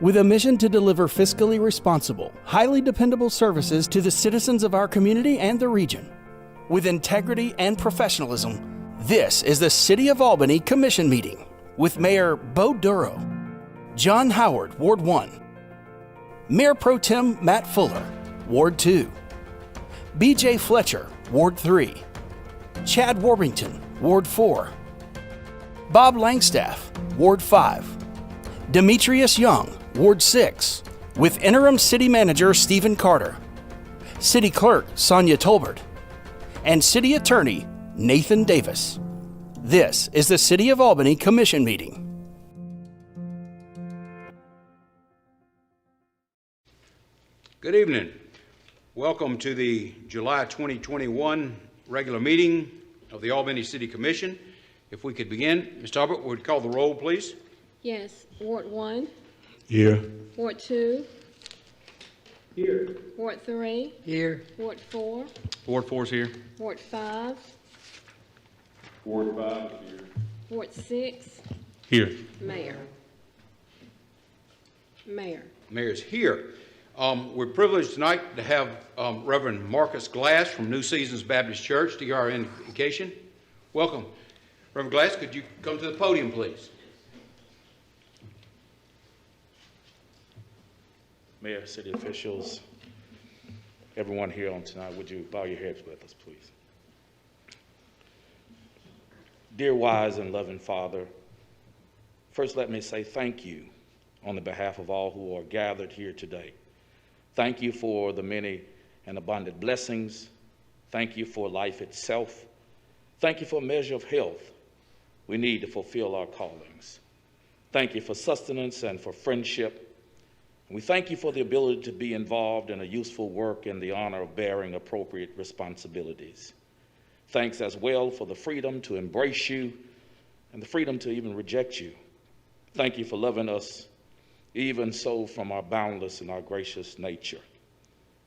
With a mission to deliver fiscally responsible, highly dependable services to the citizens of our community and the region. With integrity and professionalism, this is the City of Albany Commission Meeting with Mayor Bo Duro, John Howard, Ward 1, Mayor Pro Tem Matt Fuller, Ward 2, BJ Fletcher, Ward 3, Chad Warbington, Ward 4, Bob Langstaff, Ward 5, Demetrius Young, Ward 6, with Interim City Manager Stephen Carter, City Clerk Sonia Tolbert, and City Attorney Nathan Davis. This is the City of Albany Commission Meeting. Good evening. Welcome to the July 2021 regular meeting of the Albany City Commission. If we could begin, Ms. Talbot, would call the roll, please? Yes. Ward 1. Here. Ward 2. Here. Ward 3. Here. Ward 4. Ward 4 is here. Ward 5. Ward 5 here. Ward 6. Here. Mayor. Mayor's here. We're privileged tonight to have Reverend Marcus Glass from New Seasons Baptist Church to give our invocation. Welcome. Reverend Glass, could you come to the podium, please? Mayor, city officials, everyone here on tonight, would you bow your heads with us, please? Dear wise and loving Father, first let me say thank you on the behalf of all who are gathered here today. Thank you for the many and abundant blessings. Thank you for life itself. Thank you for a measure of health we need to fulfill our callings. Thank you for sustenance and for friendship. We thank you for the ability to be involved in a useful work and the honor of bearing appropriate responsibilities. Thanks as well for the freedom to embrace you and the freedom to even reject you. Thank you for loving us, even so from our boundless and our gracious nature.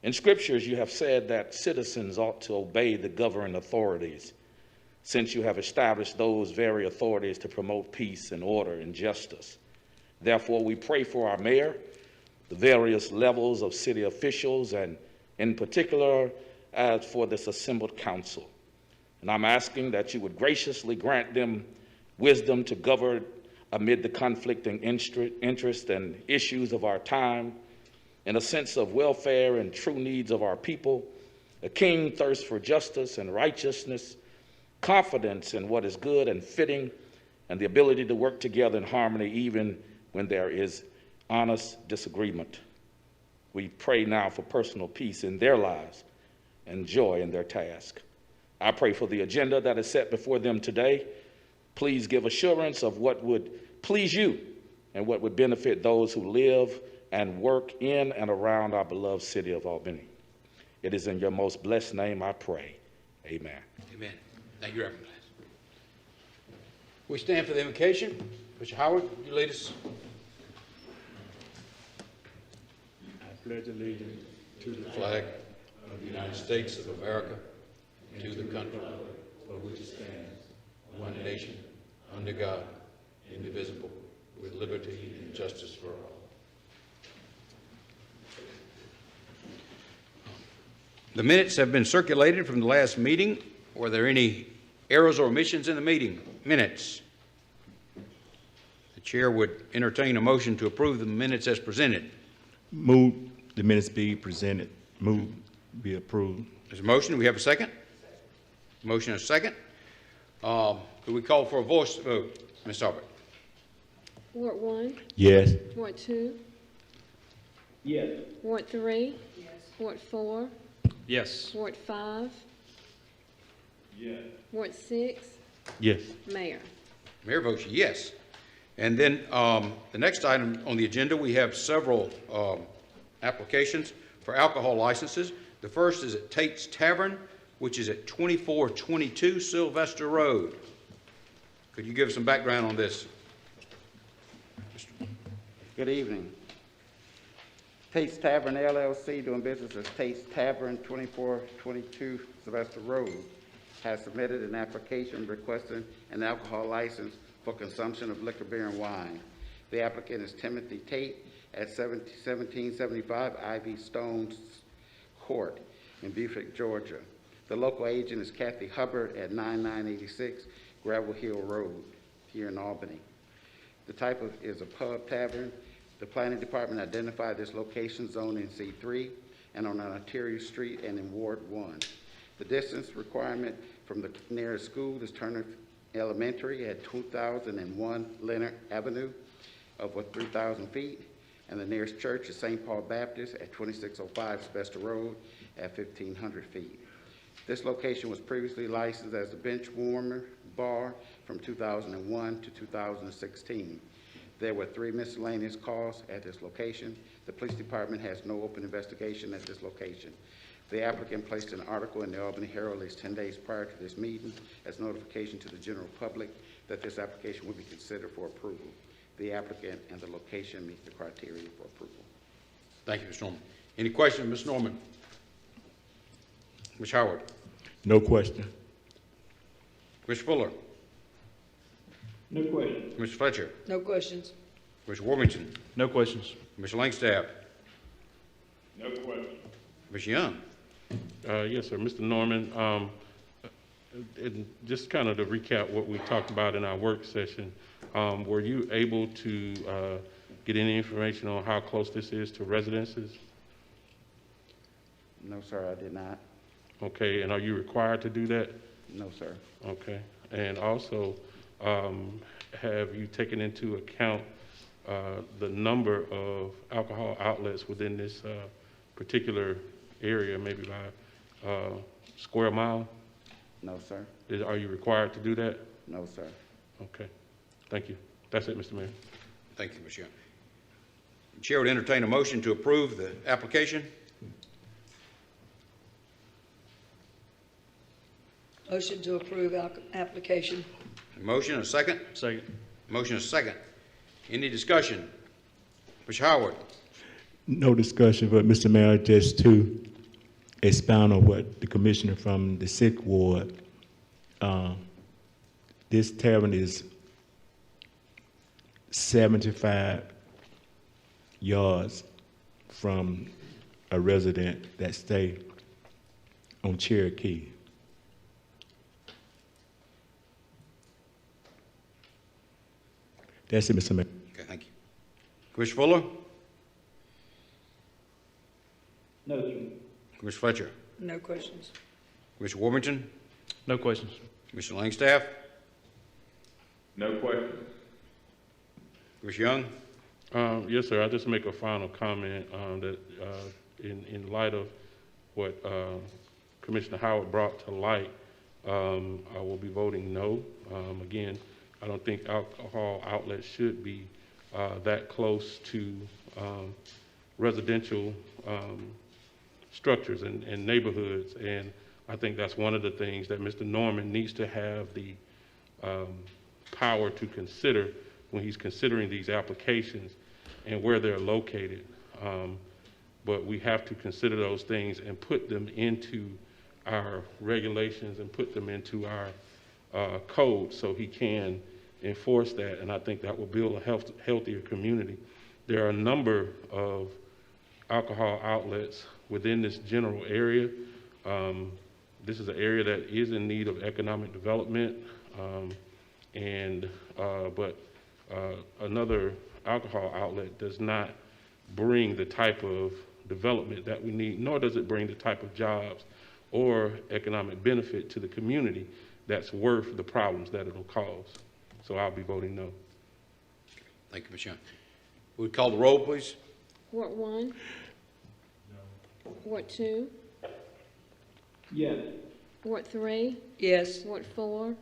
In scriptures, you have said that citizens ought to obey the governing authorities, since you have established those very authorities to promote peace and order and justice. Therefore, we pray for our mayor, the various levels of city officials, and in particular, as for this assembled council. And I'm asking that you would graciously grant them wisdom to govern amid the conflicting interests and issues of our time, in a sense of welfare and true needs of our people, a keen thirst for justice and righteousness, confidence in what is good and fitting, and the ability to work together in harmony even when there is honest disagreement. We pray now for personal peace in their lives and joy in their task. I pray for the agenda that is set before them today. Please give assurance of what would please you and what would benefit those who live and work in and around our beloved city of Albany. It is in your most blessed name I pray. Amen. Amen. Thank you, Reverend Glass. We stand for the invocation. Mr. Howard, would you lead us? I pledge allegiance to the Flag of the United States of America, and to the country for which it stands, one nation, under God, indivisible, with liberty and justice for all. The minutes have been circulated from the last meeting. Were there any errors or omissions in the meeting minutes? The chair would entertain a motion to approve the minutes as presented. Move the minutes be presented. Move be approved. There's a motion. Do we have a second? Motion and a second. Could we call for a voice vote? Ms. Talbot. Ward 1. Yes. Ward 2. Yes. Ward 3. Yes. Ward 4. Yes. Ward 5. Yes. Ward 6. Yes. Mayor. Mayor votes yes. And then the next item on the agenda, we have several applications for alcohol licenses. The first is at Tate's Tavern, which is at 2422 Sylvester Road. Could you give some background on this? Good evening. Tate's Tavern LLC, doing business as Tate's Tavern, 2422 Sylvester Road, has submitted an application requesting an alcohol license for consumption of liquor, beer, and wine. The applicant is Timothy Tate, at 1775 Ivy Stones Court in Beaufort, Georgia. The local agent is Kathy Hubbard at 9986 Gravel Hill Road here in Albany. The type is a pub tavern. The planning department identified this location zone in C3 and on Ontario Street and in Ward 1. The distance requirement from the nearest school is Turner Elementary at 2001 Leonard Avenue of 3,000 feet, and the nearest church is St. Paul Baptist at 2605 Sylvester Road at 1,500 feet. This location was previously licensed as a bench warmer bar from 2001 to 2016. There were 3 miscellaneous calls at this location. The police department has no open investigation at this location. The applicant placed an article in the Albany Herald at least 10 days prior to this meeting as notification to the general public that this application would be considered for approval. The applicant and the location meet the criteria for approval. Thank you, Mr. Norman. Any questions, Ms. Norman? Ms. Howard? No question. Ms. Fuller? No question. Ms. Fletcher? No questions. Ms. Warmington? No questions. Ms. Langstaff? No question. Ms. Young? Yes, sir. Mr. Norman, and just kind of to recap what we talked about in our work session, were you able to get any information on how close this is to residences? No, sir, I did not. Okay, and are you required to do that? No, sir. Okay, and also, have you taken into account the number of alcohol outlets within this particular area, maybe by square mile? No, sir. Are you required to do that? No, sir. Okay, thank you. That's it, Mr. Mayor. Thank you, Ms. Young. The chair would entertain a motion to approve the application. Motion to approve application. A motion, a second? Second. Motion, a second. Any discussion? Ms. Howard? No discussion, but Mr. Mayor, just to expound on what the commissioner from the 6th Ward, this tavern is 75 yards from a resident that stay on Cherokee. That's it, Mr. Mayor. Okay, thank you. Commissioner Fuller? No, sir. Commissioner Fletcher? No questions. Commissioner Warmington? No questions. Commissioner Langstaff? No question. Commissioner Young? Yes, sir. I'll just make a final comment that in light of what Commissioner Howard brought to light, I will be voting no. Again, I don't think alcohol outlets should be that close to residential structures and neighborhoods, and I think that's one of the things that Mr. Norman needs to have the power to consider when he's considering these applications and where they're located. But we have to consider those things and put them into our regulations and put them into our code so he can enforce that, and I think that will build a healthier community. There are a number of alcohol outlets within this general area. This is an area that is in need of economic development, but another alcohol outlet does not bring the type of development that we need, nor does it bring the type of jobs or economic benefit to the community that's worth the problems that it'll cause. So I'll be voting no. Thank you, Ms. Young. Would call the roll, please? Ward 1? No. Ward 2? Yes. Ward 3? Yes. Ward 4?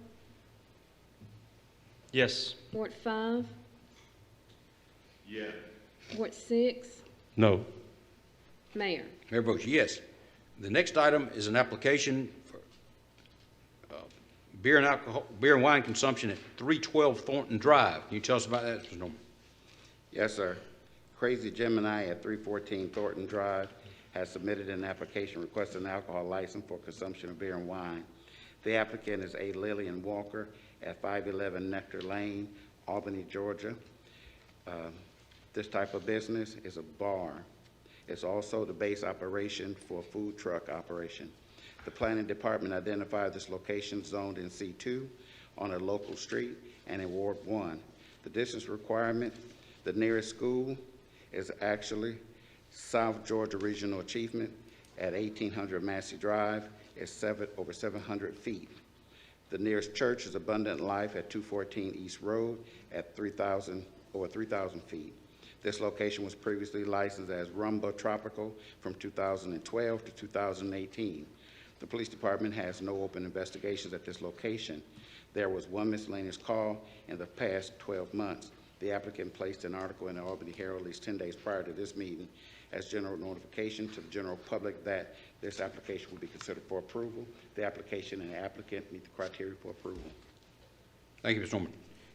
Yes. Ward 5? Yes. Ward 6? No. Mayor? Mayor votes yes. The next item is an application for beer and wine consumption at 312 Thornton Drive. Can you tell us about that, Mr. Norman? Yes, sir. Crazy Gemini at 314 Thornton Drive has submitted an application requesting an alcohol license for consumption of beer and wine. The applicant is A. Lillian Walker at 511 Nectar Lane, Albany, Georgia. This type of business is a bar. It's also the base operation for a food truck operation. The planning department identified this location zoned in C2 on a local street and in Ward 1. The distance requirement, the nearest school is actually South Georgia Regional Achievement at 1800 Massey Drive. It's over 700 feet. The nearest church is Abundant Life at 214 East Road at over 3,000 feet. This location was previously licensed as Rumba Tropical from 2012 to 2018. The police department has no open investigations at this location. There was one miscellaneous call in the past 12 months. The applicant placed an article in the Albany Herald at least 10 days prior to this meeting as general notification to the general public that this application will be considered for approval. The application and the applicant meet the criteria for approval. Thank you, Mr. Norman.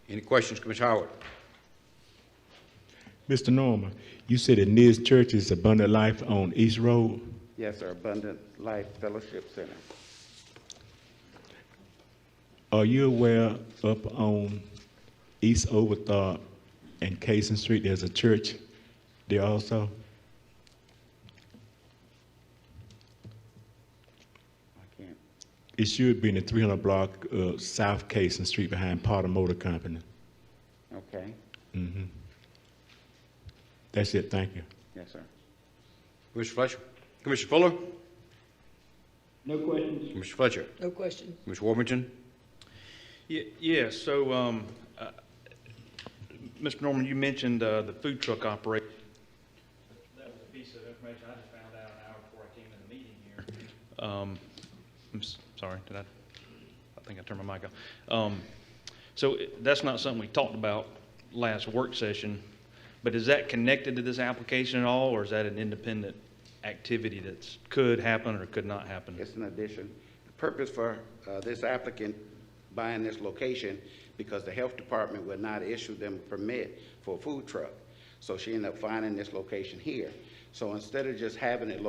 Any questions, Commissioner Howard? Mr. Norman, you said the nearest church is Abundant Life on East Road? Yes, sir, Abundant Life Fellowship Center. Are you aware up on East Overthorpe and Casson Street, there's a church there also? I can't. It should be in the 300 block South Casson Street behind Potter Motor Company. Okay. Mm-hmm. That's it, thank you. Yes, sir. Commissioner Fletcher? Commissioner Fuller? No questions. Commissioner Fletcher? No questions. Commissioner Warrington? Yes, so, Mr. Norman, you mentioned the food truck operation. That was a piece of information I just found out an hour before I came in the meeting here. I'm sorry, I think I turned my mic off. So that's not something we talked about last work session, but is that connected to this application at all, or is that an independent activity that could happen or could not happen? It's an addition. The purpose for this applicant buying this location because the health department would not issue them a permit for a food truck. So she ended up finding this location here. So instead of just having it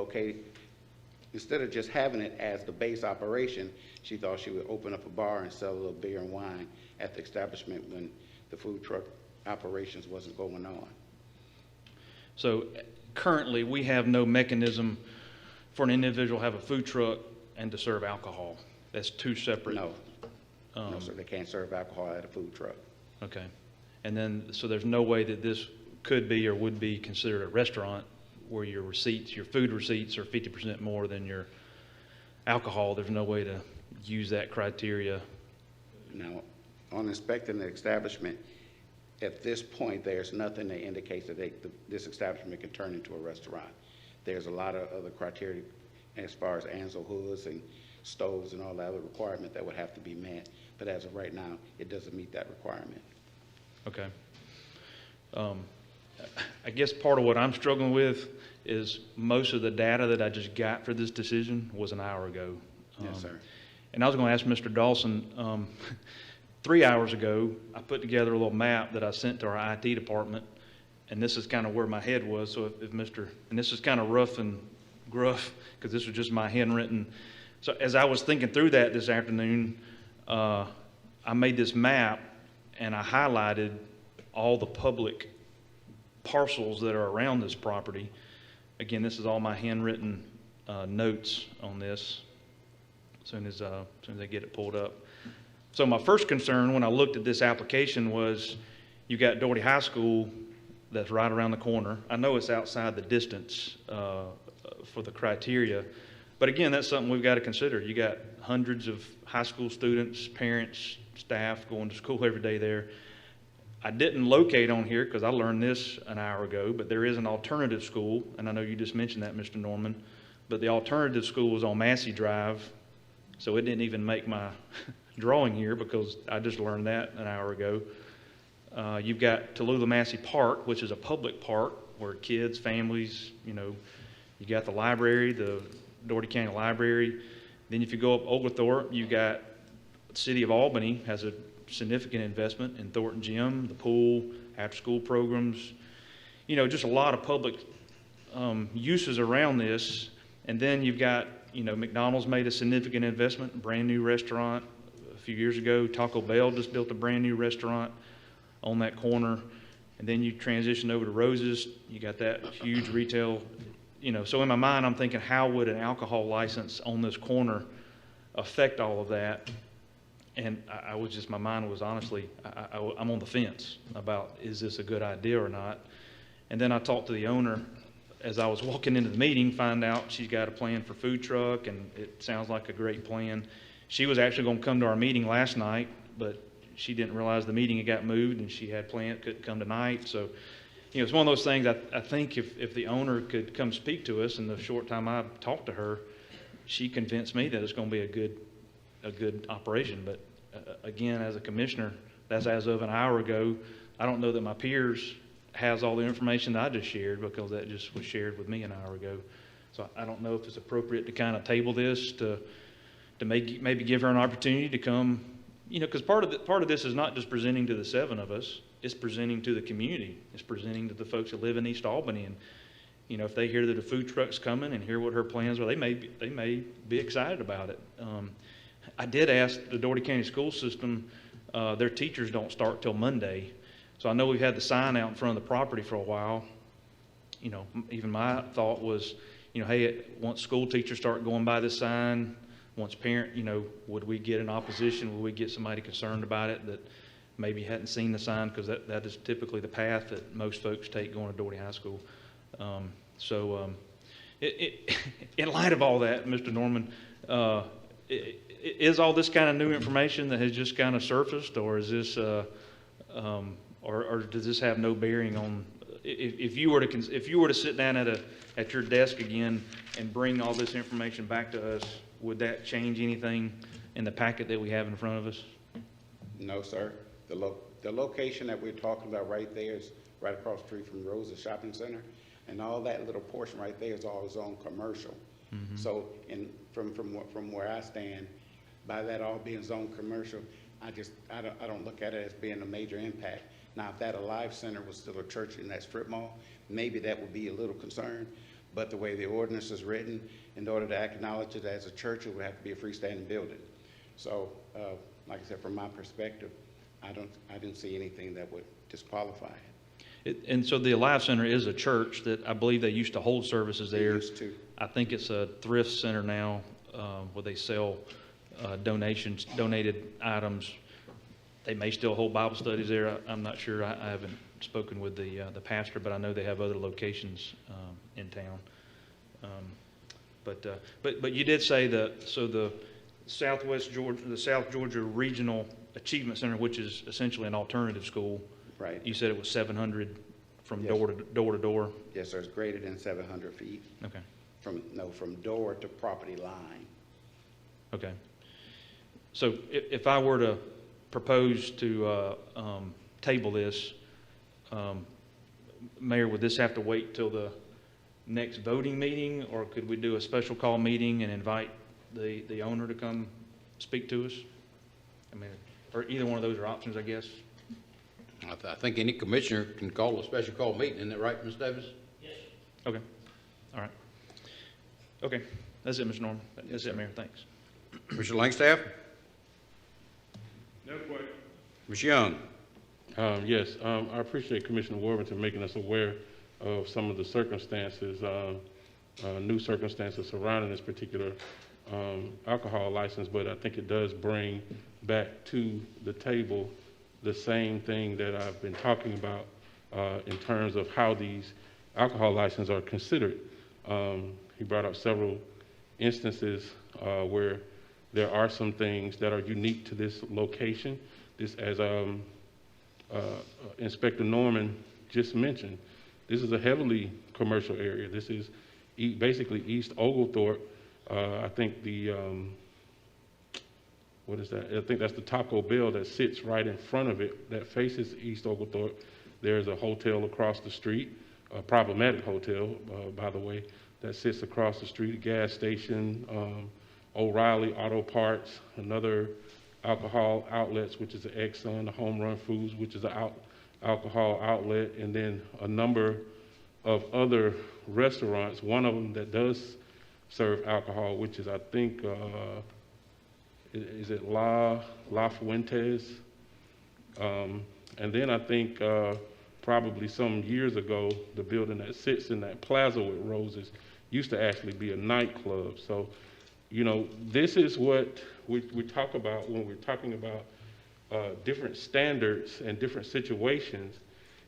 as the base operation, she thought she would open up a bar and sell a little beer and wine at the establishment when the food truck operations wasn't going on. So currently, we have no mechanism for an individual to have a food truck and to serve alcohol. That's two separate. No, sir, they can't serve alcohol at a food truck. Okay. And then, so there's no way that this could be or would be considered a restaurant where your receipts, your food receipts are 50% more than your alcohol. There's no way to use that criteria. Now, on inspecting the establishment, at this point, there's nothing that indicates that this establishment can turn into a restaurant. There's a lot of other criteria as far as Ansel hoods and stoves and all that other requirement that would have to be met. But as of right now, it doesn't meet that requirement. Okay. I guess part of what I'm struggling with is most of the data that I just got for this decision was an hour ago. Yes, sir. And I was going to ask Mr. Dawson, 3 hours ago, I put together a little map that I sent to our IT department, and this is kind of where my head was. So if Mr., and this is kind of rough and gruff because this was just my handwritten. So as I was thinking through that this afternoon, I made this map and I highlighted all the public parcels that are around this property. Again, this is all my handwritten notes on this as soon as I get it pulled up. So my first concern when I looked at this application was you got Doherty High School that's right around the corner. I know it's outside the distance for the criteria, but again, that's something we've got to consider. You got hundreds of high school students, parents, staff going to school every day there. I didn't locate on here because I learned this an hour ago, but there is an alternative school, and I know you just mentioned that, Mr. Norman, but the alternative school is on Massey Drive, so it didn't even make my drawing here because I just learned that an hour ago. You've got Tallulah Massey Park, which is a public park where kids, families, you got the library, the Doherty County Library. Then if you go up Oglethorpe, you got the City of Albany has a significant investment in Thornton Gym, the pool, after-school programs, just a lot of public uses around this. And then you've got, McDonald's made a significant investment, a brand new restaurant a few years ago. Taco Bell just built a brand new restaurant on that corner. And then you transition over to Roses, you got that huge retail, so in my mind, I'm thinking, how would an alcohol license on this corner affect all of that? And my mind was honestly, I'm on the fence about, is this a good idea or not? And then I talked to the owner as I was walking into the meeting, find out she's got a plan for food truck, and it sounds like a great plan. She was actually going to come to our meeting last night, but she didn't realize the meeting had got moved, and she had planned, couldn't come tonight. So, it's one of those things. I think if the owner could come speak to us in the short time I talked to her, she convinced me that it's going to be a good operation. But again, as a commissioner, that's as of an hour ago. I don't know that my peers has all the information that I just shared, because that just was shared with me an hour ago. So I don't know if it's appropriate to kind of table this to maybe give her an opportunity to come, because part of this is not just presenting to the 7 of us, it's presenting to the community. It's presenting to the folks that live in East Albany. And, if they hear that a food truck's coming and hear what her plans are, they may be excited about it. I did ask the Dougherty County School System, their teachers don't start till Monday. So I know we've had the sign out in front of the property for a while. Even my thought was, hey, once school teachers start going by this sign, once parent, would we get an opposition? Would we get somebody concerned about it that maybe hadn't seen the sign? Because that is typically the path that most folks take going to Dougherty High School. In light of all that, Mr. Norman, is all this kind of new information that has just kind of surfaced, or is this, or does this have no bearing on? If you were to sit down at your desk again and bring all this information back to us, would that change anything in the packet that we have in front of us? No, sir. The location that we're talking about right there is right across the street from Rose's Shopping Center, and all that little portion right there is all zone commercial. Mm-hmm. So, from where I stand, by that all being zone commercial, I don't look at it as being a major impact. Now, if that Alive Center was still a church in that strip mall, maybe that would be a little concern. But the way the ordinance is written, in order to acknowledge it as a church, it would have to be a freestanding building. So, like I said, from my perspective, I didn't see anything that would disqualify it. And so the Alive Center is a church that I believe they used to hold services there. They used to. I think it's a thrift center now, where they sell donated items. They may still hold Bible studies there. I'm not sure. I haven't spoken with the pastor, but I know they have other locations in town. But you did say the South Georgia Regional Achievement Center, which is essentially an alternative school. Right. You said it was 700 from Yes. door to door. Yes, sir. It's greater than 700 feet. Okay. From door to property line. Okay. So if I were to propose to table this, Mayor, would this have to wait till the next voting meeting, or could we do a special call meeting and invite the owner to come speak to us? I mean, or either one of those are options, I guess. I think any commissioner can call a special call meeting, isn't that right, Ms. Davis? Yes. Okay. All right. Okay. That's it, Mr. Norman. That's it, Mayor. Thanks. Commissioner Langstaff? No question. Ms. Young? Yes, I appreciate Commissioner Worthington making us aware of some of the circumstances, new circumstances surrounding this particular alcohol license, but I think it does bring back to the table the same thing that I've been talking about in terms of how these alcohol licenses are considered. He brought up several instances where there are some things that are unique to this location. This, as Inspector Norman just mentioned, this is a heavily commercial area. This is basically East Oglethorpe. I think the, what is that? I think that's the Taco Bell that sits right in front of it that faces East Oglethorpe. There's a hotel across the street, a problematic hotel, by the way, that sits across the street, a gas station, O'Reilly Auto Parts, another alcohol outlets, which is the Exxon, the Home Run Foods, which is an alcohol outlet, and then a number of other restaurants, one of them that does serve alcohol, which is, I think, is it La Fuentes? And then I think probably some years ago, the building that sits in that plaza with roses used to actually be a nightclub. So, you know, this is what we talk about when we're talking about different standards and different situations.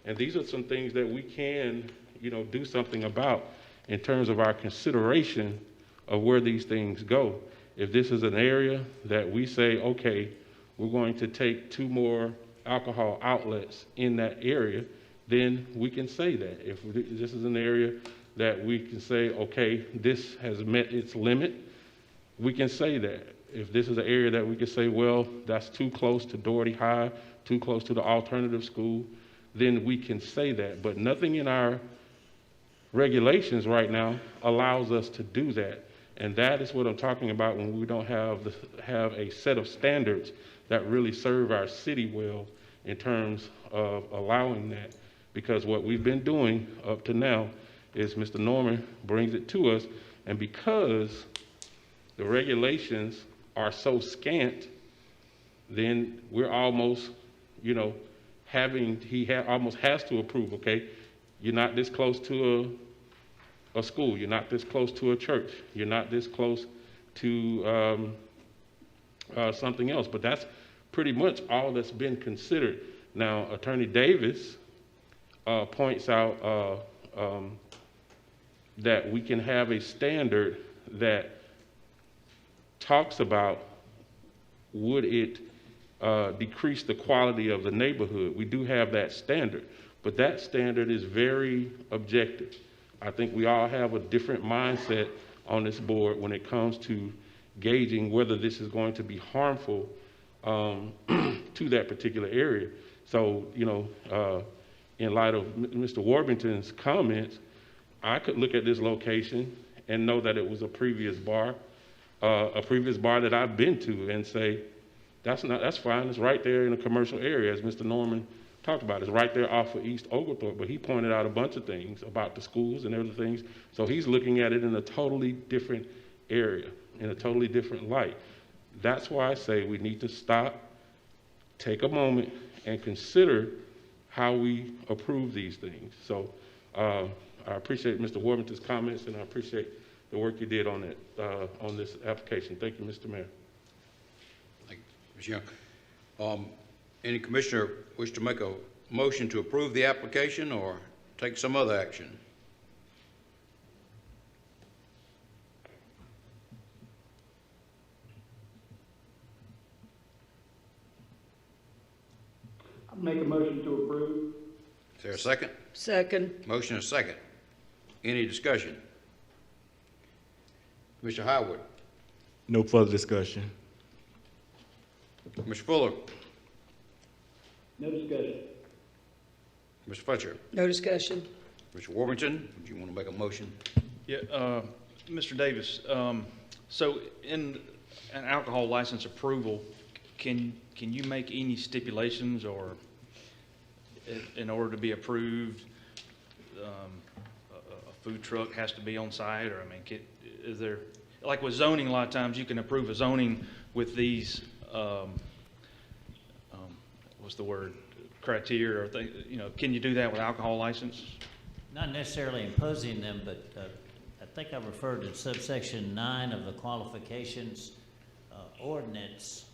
And these are some things that we can, you know, do something about in terms of our consideration of where these things go. If this is an area that we say, okay, we're going to take 2 more alcohol outlets in that area, then we can say that. If this is an area that we can say, okay, this has met its limit, we can say that. If this is an area that we can say, well, that's too close to Doherty High, too close to the alternative school, then we can say that. But nothing in our regulations right now allows us to do that. And that is what I'm talking about when we don't have a set of standards that really serve our city well in terms of allowing that. Because what we've been doing up to now is Mr. Norman brings it to us, and because the regulations are so scant, then we're almost, you know, almost has to approve, okay, you're not this close to a school, you're not this close to a church, you're not this close to something else, but that's pretty much all that's been considered. Now, Attorney Davis points out that we can have a standard that talks about would it decrease the quality of the neighborhood. We do have that standard, but that standard is very objective. I think we all have a different mindset on this board when it comes to gauging whether this is going to be harmful to that particular area. So, you know, in light of Mr. Warbington's comments, I could look at this location and know that it was a previous bar that I've been to, and say, that's fine, it's right there in a commercial area, as Mr. Norman talked about. It's right there off of East Oglethorpe, but he pointed out a bunch of things about the schools and other things. So he's looking at it in a totally different area, in a totally different light. That's why I say we need to stop, take a moment, and consider how we approve these things. So I appreciate Mr. Warbington's comments, and I appreciate the work you did on that, on this application. Thank you, Mr. Mayor. Thank you, Ms. Young. Any commissioner wish to make a motion to approve the application or take some other action? I'll make a motion to approve. Is there a second? Second. Motion is second. Any discussion? Mr. Howard, No further discussion. Mr. Fuller, No discussion. Mr. Fletcher, No discussion. Mr. Warrington, do you want to make a motion? Yeah, Mr. Davis, so in an alcohol license approval, can you make any stipulations, or in order to be approved, a food truck has to be on site, or I mean, is there, like with zoning, a lot of times you can approve a zoning with these, what's the word, criteria or thing, you know, can you do that with alcohol license? Not necessarily imposing them, but I think I referred to subsection 9 of the qualifications ordinance.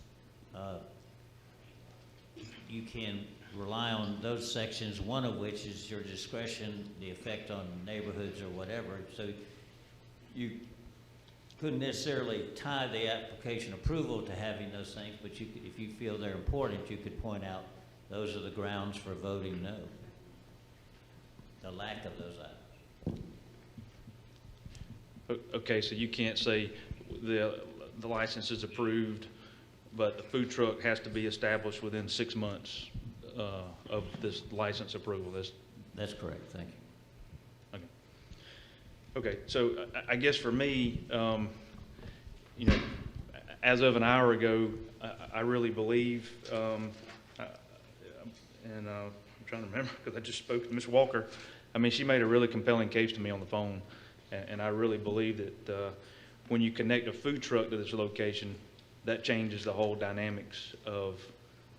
You can rely on those sections, one of which is your discretion, the effect on neighborhoods or whatever. So you couldn't necessarily tie the application approval to having those things, but you could, if you feel they're important, you could point out those are the grounds for voting no. The lack of those items. Okay, so you can't say the license is approved, but the food truck has to be established within 6 months of this license approval. That's correct, thank you. Okay, so I guess for me, you know, as of an hour ago, I really believe, and I'm trying to remember because I just spoke to Ms. Walker. I mean, she made a really compelling case to me on the phone, and I really believe that when you connect a food truck to this location, that changes the whole dynamics of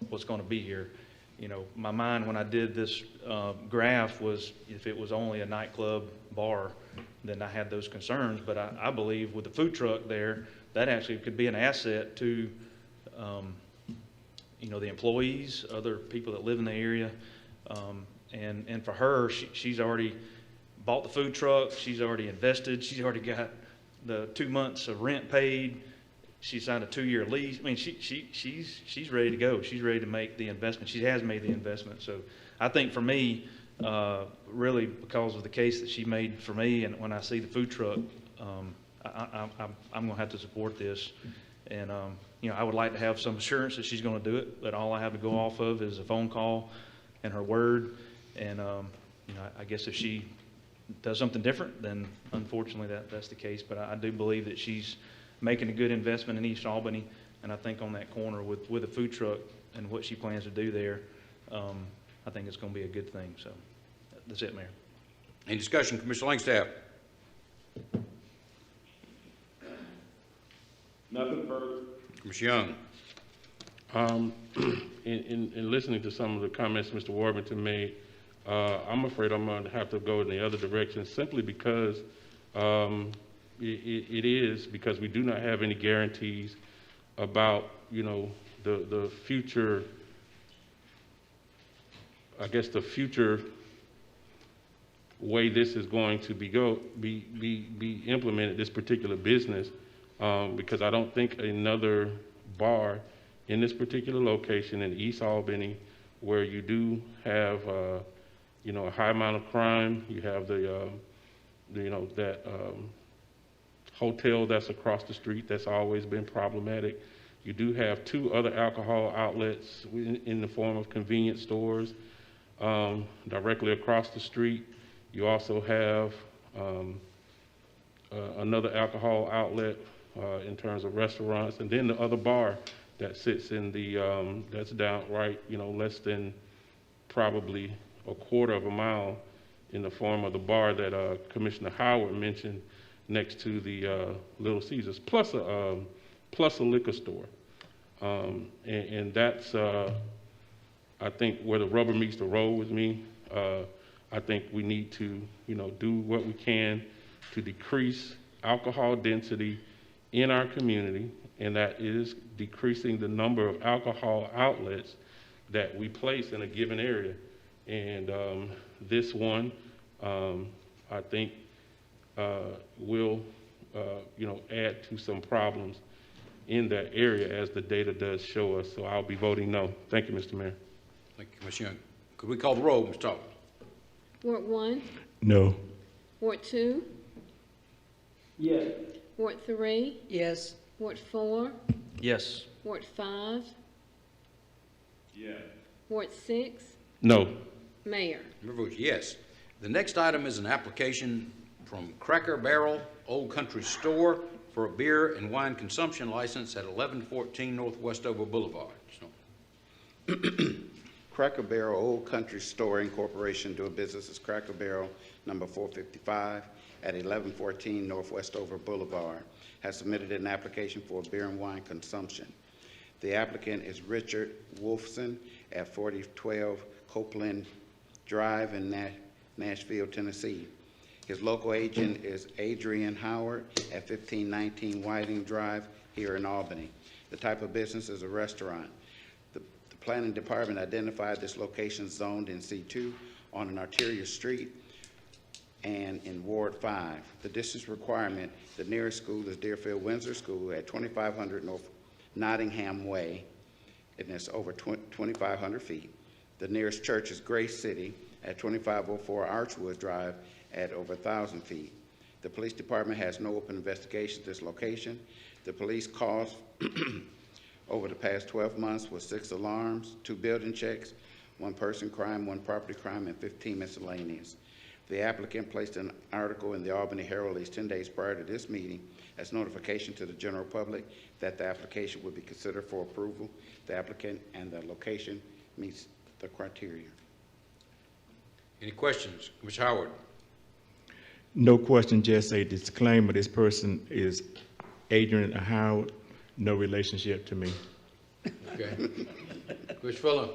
what's going to be here. you know, my mind when I did this graph was if it was only a nightclub bar, then I had those concerns. But I believe with the food truck there, that actually could be an asset to, you know, the employees, other people that live in the area. And for her, she's already bought the food truck. She's already invested. She's already got the 2 months of rent paid. She signed a 2-year lease. I mean, she's ready to go. She's ready to make the investment. She has made the investment. So I think for me, really because of the case that she made for me, and when I see the food truck, I'm going to have to support this. And, you know, I would like to have some assurance that she's going to do it, but all I have to go off of is a phone call and her word. And, you know, I guess if she does something different, then unfortunately that's the case. But I do believe that she's making a good investment in East Albany. And I think on that corner with a food truck and what she plans to do there, I think it's going to be a good thing. So that's it, Mayor. Any discussion, Commissioner Langstaff? Nothing further. Commissioner Young? In listening to some of the comments Mr. Warburton made, I'm afraid I'm going to have to go in the other direction simply because it is because we do not have any guarantees about, you know, the future, I guess the future way this is going to be implemented, this particular business, because I don't think another bar in this particular location in East Albany, where you do have, you know, a high amount of crime, you have the you know, that hotel that's across the street that's always been problematic. You do have 2 other alcohol outlets in the form of convenience stores directly across the street. You also have another alcohol outlet in terms of restaurants, and then the other bar that sits in the, that's down right, you know, less than probably a quarter of a mile in the form of the bar that Commissioner Howard mentioned next to the Little Caesars, plus a liquor store. And that's, I think, where the rubber meets the road with me. I think we need to, you know, do what we can to decrease alcohol density in our community, and that is decreasing the number of alcohol outlets that we place in a given area. And this one, I think, will, you know, add to some problems in that area as the data does show us. So I'll be voting no. Thank you, Mr. Mayor. Thank you, Commissioner Young. Could we call the roll, Mr. Thomas? Ward 1, No. Ward 2, Yes. Ward 3, Yes. Ward 4, Yes. Ward 5, Yeah. Ward 6, No. Mayor. Your vote is yes. The next item is an application from Cracker Barrel Old Country Store for a beer and wine consumption license at 1114 North Westover Boulevard. So, Cracker Barrel Old Country Store Incorporation doing business as Cracker Barrel number 455 at 1114 North Westover Boulevard has submitted an application for beer and wine consumption. The applicant is Richard Wolfson at 4012 Copeland Drive in Nashville, Tennessee. His local agent is Adrian Howard at 1519 Whiting Drive here in Albany. The type of business is a restaurant. The planning department identified this location zoned in C2 on an arterial street and in Ward 5. The distance requirement, the nearest school is Deerfield Windsor School at 2500 North Nottingham Way, and it's over 2,500 feet. The nearest church is Grace City at 2504 Archwood Drive at over 1,000 feet. The police department has no open investigation at this location. The police calls over the past 12 months with 6 alarms, 2 building checks, 1 person crime, 1 property crime, and 15 miscellaneous. The applicant placed an article in the Albany Herald at least 10 days prior to this meeting as notification to the general public that the application would be considered for approval. The applicant and the location meets the criteria. any questions? Commissioner Howard? No question, just a disclaimer. This person is Adrian Howard, no relationship to me. Okay. Commissioner Fuller?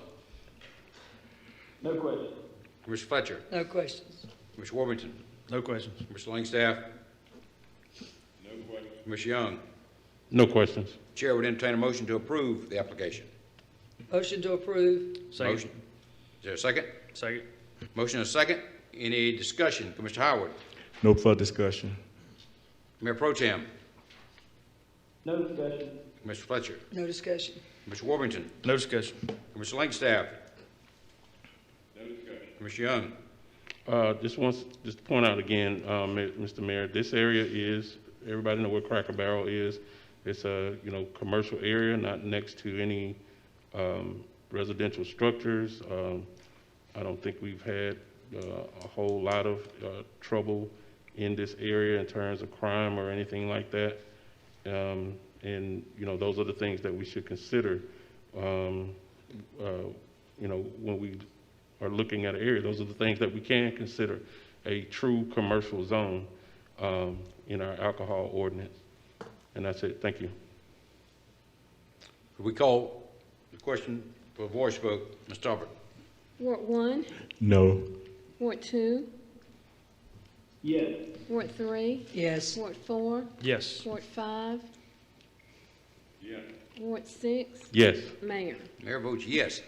No question. Commissioner Fletcher, No questions. Commissioner Worthington, No questions. Commissioner Langstaff. No question. Commissioner Young. No questions. Chair would entertain a motion to approve the application. Motion to approve. Second. Motion. Is there a second? Second. Motion and a second. Any discussion? Commissioner Howard. No further discussion. Mayor Pro Tem. No discussion. Commissioner Fletcher. No discussion. Commissioner Worthington. No discussion. Commissioner Langstaff. No discussion. Commissioner Young. Just to point out again, Mr. Mayor, this area is, everybody know where Cracker Barrel is. It's a, commercial area, not next to any, residential structures. I don't think we've had, a whole lot of, trouble in this area in terms of crime or anything like that. And, those are the things that we should consider, when we are looking at an area. Those are the things that we can consider a true commercial zone in our alcohol ordinance. And that's it. Thank you. Could we call the question for a voice vote? Ms. Talbot. Ward 1, No. Ward 2, Yes. Ward 3, Yes. Ward 4, Yes. Ward 5. Yes. Ward 6, Yes. Mayor. Mayor votes yes.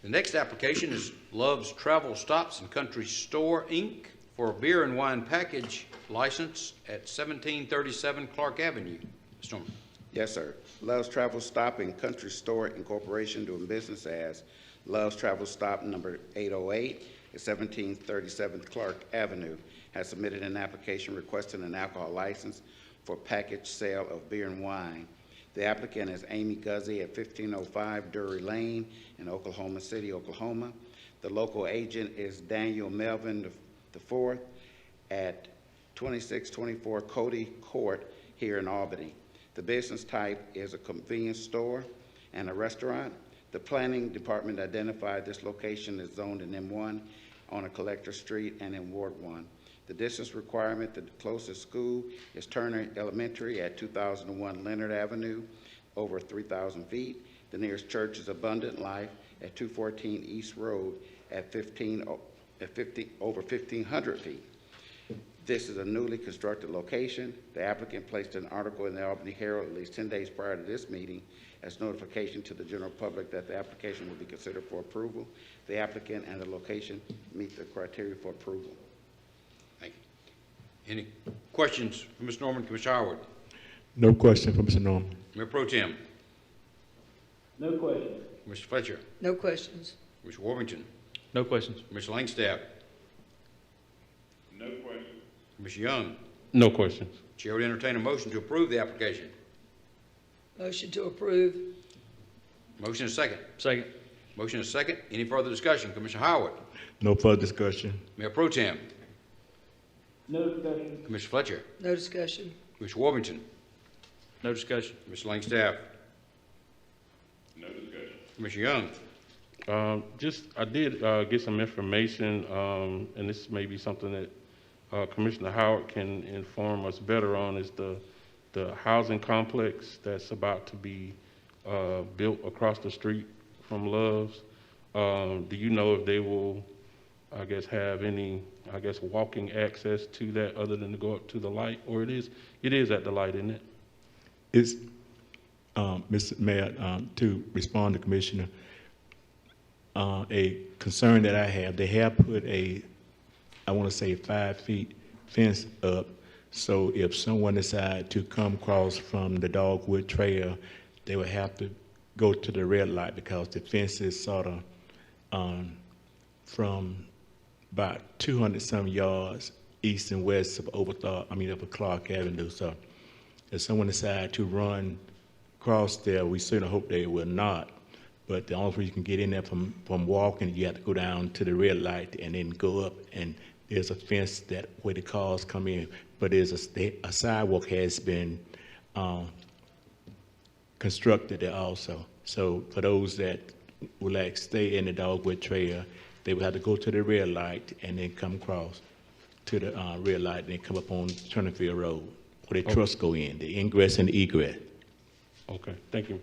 The next application is Love's Travel Stops and Country Store, Inc. for a beer and wine package license at 1737 Clark Avenue. Mr. Norman. Yes, sir. Love's Travel Stop and Country Store Incorporation, doing business as Love's Travel Stop number 808 at 1737 Clark Avenue, has submitted an application requesting an alcohol license for package sale of beer and wine. The applicant is Amy Guzzi at 1505 Drury Lane in Oklahoma City, Oklahoma. The local agent is Daniel Melvin IV at 2624 Cody Court here in Albany. The business type is a convenience store and a restaurant. The planning department identified this location as zoned in M1 on a collector street and in Ward 1. The distance requirement to the closest school is Turner Elementary at 2001 Leonard Avenue, over 3,000 feet. The nearest church is Abundant Life at 214 East Road at over 1,500 feet. This is a newly constructed location. The applicant placed an article in the Albany Herald at least 10 days prior to this meeting as notification to the general public that the application will be considered for approval. The applicant and the location meet the criteria for approval. Thank you. Any questions for Mr. Norman? Commissioner Howard. No question for Mr. Norman. Mayor Pro Tem. No question. Mr. Fletcher. No questions. Mr. Worthington. No questions. Mr. Langstaff. No question. Mr. Young. No questions. Chair would entertain a motion to approve the application. Motion to approve. Motion is second. Second. Motion is second. Any further discussion? Commissioner Howard. No further discussion. Mayor Pro Tem. No discussion. Commissioner Fletcher. No discussion. Commissioner Worthington. No discussion. Mr. Langstaff. No discussion. Commissioner Young. I did get some information, and this may be something that Commissioner Howard can inform us better on, is the housing complex that's about to be built across the street from Love's. Do you know if they will, have any, walking access to that other than to go up to the light? Or it is at the light, isn't it? It's, Mr. Mayor, to respond to Commissioner, a concern that I have, they have put I want to say 5 feet fence up, so if someone decide to come across from the Dogwood Trail, they would have to go to the red light because the fence is sort of from about 200-some yards east and west of of Clark Avenue. So if someone decide to run across there, we certainly hope they will not. But the only way you can get in there from walking, you have to go down to the red light and then go up, and there's a fence that where the cars come in. But there's a sidewalk has been constructed there also. So for those that would stay in the Dogwood Trail, they would have to go to the red light and then come across to the red light and then come up on Turnerfield Road where the trucks go in, the ingress and the egress. Okay, thank you.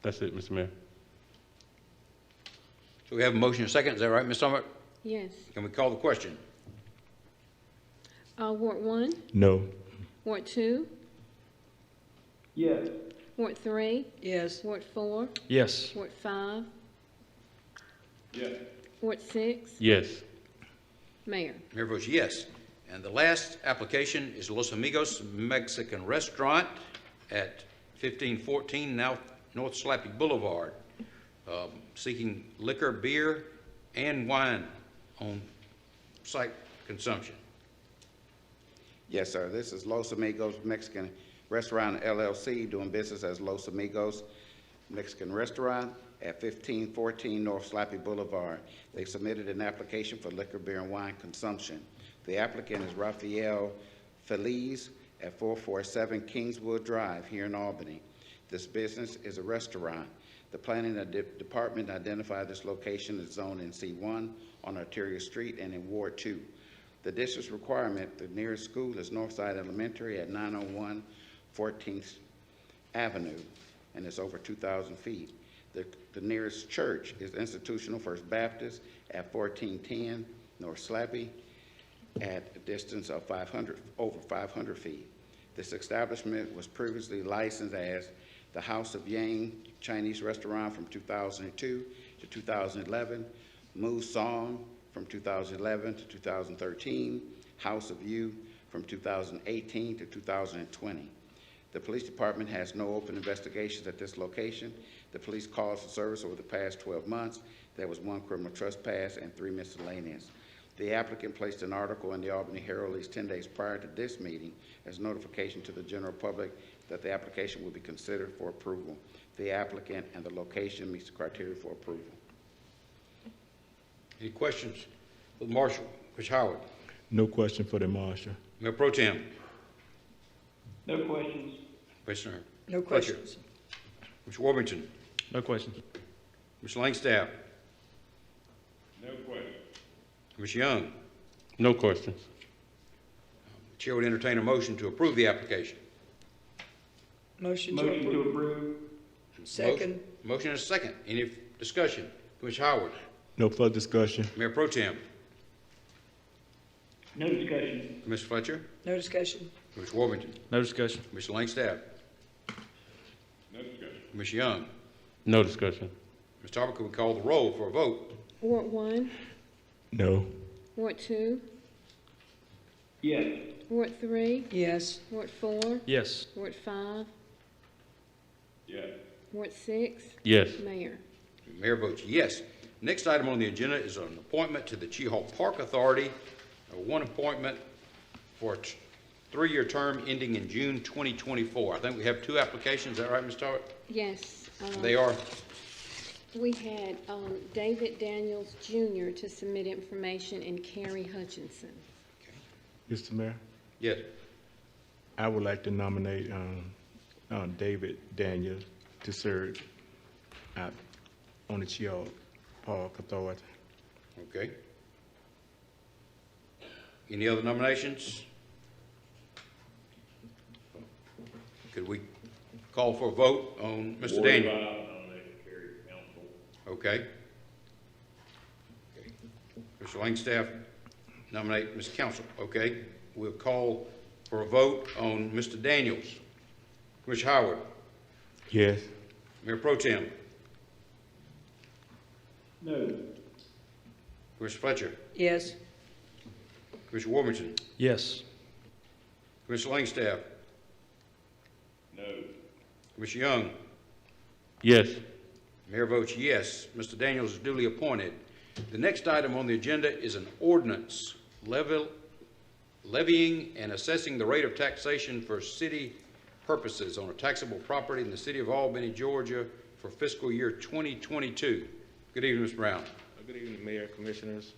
That's it, Mr. Mayor. So we have a motion and a second. Is that right, Ms. Summit? Yes. Can we call the question? Ward 1, No. Ward 2, Yes. Ward 3, Yes. Ward 4, Yes. Ward 5, Yes. Ward 6, Yes. Mayor. Mayor votes yes. And the last application is Los Amigos Mexican Restaurant at 1514 North Slappy Boulevard, seeking liquor, beer, and wine on site consumption. Yes, sir. This is Los Amigos Mexican Restaurant LLC, doing business as Los Amigos Mexican Restaurant at 1514 North Slappy Boulevard. They submitted an application for liquor, beer, and wine consumption. The applicant is Rafael Feliz at 447 Kingswood Drive here in Albany. This business is a restaurant. The planning department identified this location as zoned in C1 on Arteria Street and in Ward 2. The district's requirement, the nearest school is Northside Elementary at 901 14th Avenue, and it's over 2,000 feet. The nearest church is Institutional First Baptist at 1410 North Slappy at a distance of over 500 feet. This establishment was previously licensed as the House of Yang Chinese Restaurant from 2002 to 2011, Mu Song from 2011 to 2013, House of You from 2018 to 2020. The police department has no open investigations at this location. The police calls for service over the past 12 months. There was 1 criminal trespass and 3 miscellaneous. The applicant placed an article in the Albany Herald at least 10 days prior to this meeting as notification to the general public that the application will be considered for approval. The applicant and the location meets the criteria for approval. Any questions for the marshal? Mr. Howard? No question for the marshal. Mayor Pro Tem? No questions. Commissioner No Fletcher? questions. Mr. Warmington? No questions. Mr. Langstaff? No questions. Ms. Young? No questions. The chair would entertain a motion to approve the application. Motion to Motion to approve. approve. Second. Motion and a second. Any discussion? Commissioner Howard? No further discussion. Mayor Pro Tem? No discussion. Mr. Fletcher? No discussion. Mr. Warmington? No discussion. Mr. Langstaff? No discussion. Ms. Young? No discussion. Ms. Tarver, could we call the roll for a vote? Ward 1, No. Ward 2, Yes. Ward 3, Yes. Ward 4, Yes. Ward 5, Yes. Ward 6, Yes. Mayor. Mayor votes yes. Next item on the agenda is an appointment to the Chee-Haw Park Authority, one appointment for a 3-year term ending in June 2024. I think we have 2 applications. Is that right, Ms. Tarver? Yes. They are, We had David Daniels Jr. to submit information and Carrie Hutchinson. Mr. Mayor, yes. I would like to nominate David Daniels to serve on the Chee-Haw Park Authority. Okay. Any other nominations? Could we call for a vote on Mr. Daniel? Okay. Mr. Langstaff nominate Ms. Council. Okay. We'll call for a vote on Mr. Daniels. Commissioner Howard? Yes. Mayor Pro Tem? No. Commissioner Fletcher? Yes. Commissioner Warmington? Yes. Commissioner Langstaff? No. Commissioner Young? Yes. Mayor votes yes. Mr. Daniels is duly appointed. The next item on the agenda is an ordinance levying and assessing the rate of taxation for city purposes on a taxable property in the city of Albany, Georgia for fiscal year 2022. Good evening, Mr. Brown. Good evening, Mayor, Commissioners.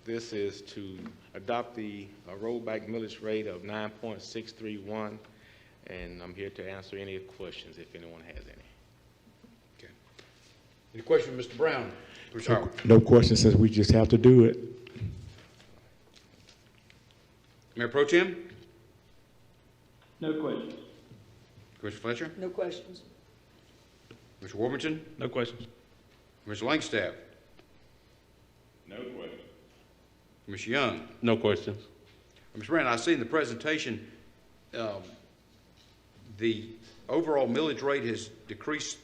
This is to adopt the rollback millage rate of 9.631, and I'm here to answer any questions if anyone has any. Okay. Any questions, Mr. Brown? Mr. Howard? No question, since we just have to do it. Mayor Pro Tem? No questions. Commissioner Fletcher? No questions. Mr. Warmington? No questions. Mr. Langstaff? Commissioner Young. No questions. Mr. Brand, I see in the presentation, the overall millage rate has decreased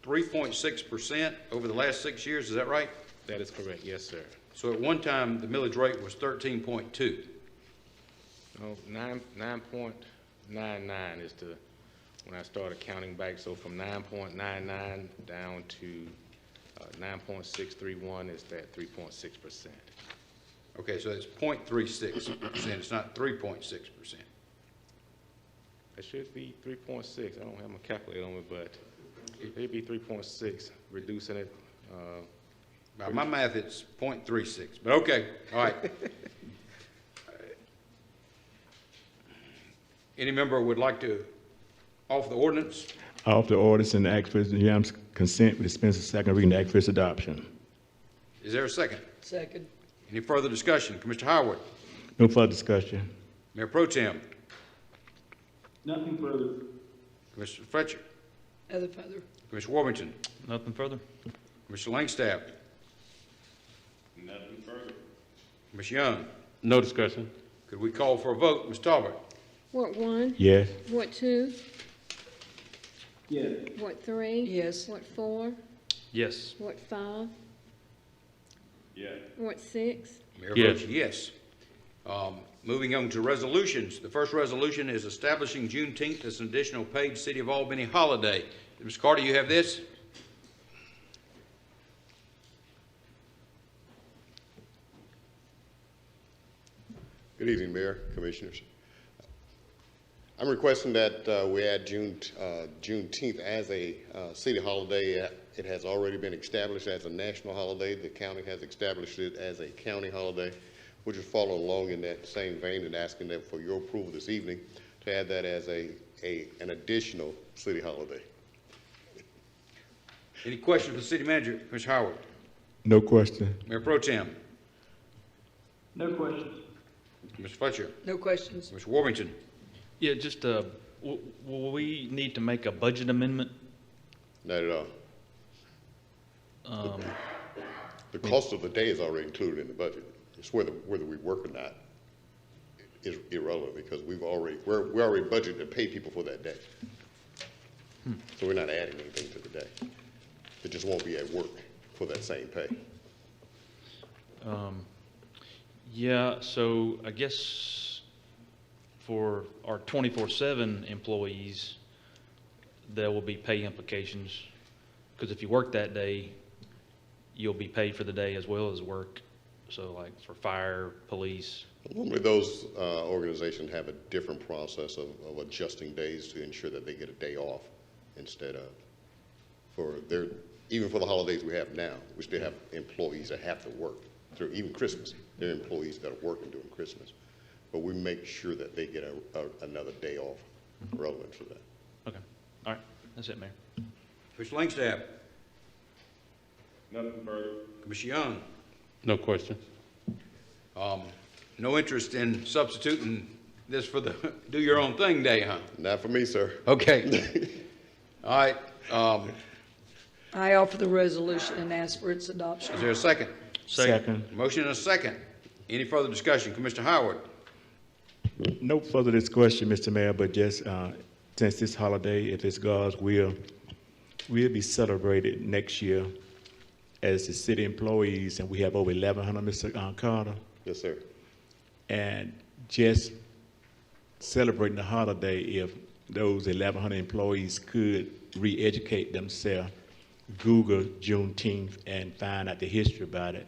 3.6% over the last 6 years. Is that right? That is correct, yes, sir. So at one time, the millage rate was 13.2. No, 9.99 is when I started counting back, so from 9.99 down to 9.631 is that 3.6%. Okay, so it's 0.36%. It's not 3.6%. It should be 3.6. I don't have my calculator on me, but it'd be 3.6, reducing it. By my math, it's 0.36, but okay, all right. Any member would like to offer the ordinance? I offer the ordinance and ask for the unanimous consent with dispense of second reading and act for its adoption. Is there a second? Second. Any further discussion? Commissioner Howard? No further discussion. Mayor Pro Tem? Nothing further. Commissioner Fletcher? Nothing further. Commissioner Warrington? Nothing further? Commissioner Langstaff? Nothing further. Commissioner Young? No discussion. Could we call for a vote? Ms. Talbot? Ward 1? Yes. Ward 2? Yes. Ward 3? Yes. Ward 4? Yes. Ward 5? Yes. Ward 6? Mayor Yes. votes yes. Moving on to resolutions. The first resolution is establishing Juneteenth as an additional paid City of Albany holiday. Mr. Carter, you have this? Good evening, Mayor, Commissioners. I'm requesting that we add Juneteenth as a city holiday. It has already been established as a national holiday. The county has established it as a county holiday. We're just following along in that same vein and asking that for your approval this evening to add that as an additional city holiday. Any questions for the city manager? Commissioner Howard? No question. Mayor Pro Tem? No questions. Mr. Fletcher? No questions. Mr. Warrington? Yeah, just, will we need to make a budget amendment? Not at all. The cost of the day is already included in the budget. It's whether we work or not is irrelevant because we already budgeted to pay people for that day. So we're not adding anything to the day. It just won't be at work for that same pay. Yeah, so I guess for our 24/7 employees, there will be pay implications. Because if you work that day, you'll be paid for the day as well as work. So like for fire, police. Normally those organizations have a different process of adjusting days to ensure that they get a day off instead of even for the holidays we have now, we still have employees that have to work through even Christmas. There are employees that are working during Christmas, but we make sure that they get another day off relevant for that. Okay, all right, that's it, Mayor. Commissioner Langstaff? Nothing further. Commissioner Young? No questions. No interest in substituting this for the do your own thing day, huh? Not for me, sir. Okay. All right. I offer the resolution and ask for its adoption. Is there a second? Second. Motion and a second. Any further discussion? Commissioner Howard? No further discussion, Mr. Mayor, but just since this holiday, if it's God's will be celebrated next year as the city employees, and we have over 1,100, Mr. Carter. Yes, sir. And just celebrating the holiday, if those 1,100 employees could re-educate themselves, Google Juneteenth and find out the history about it,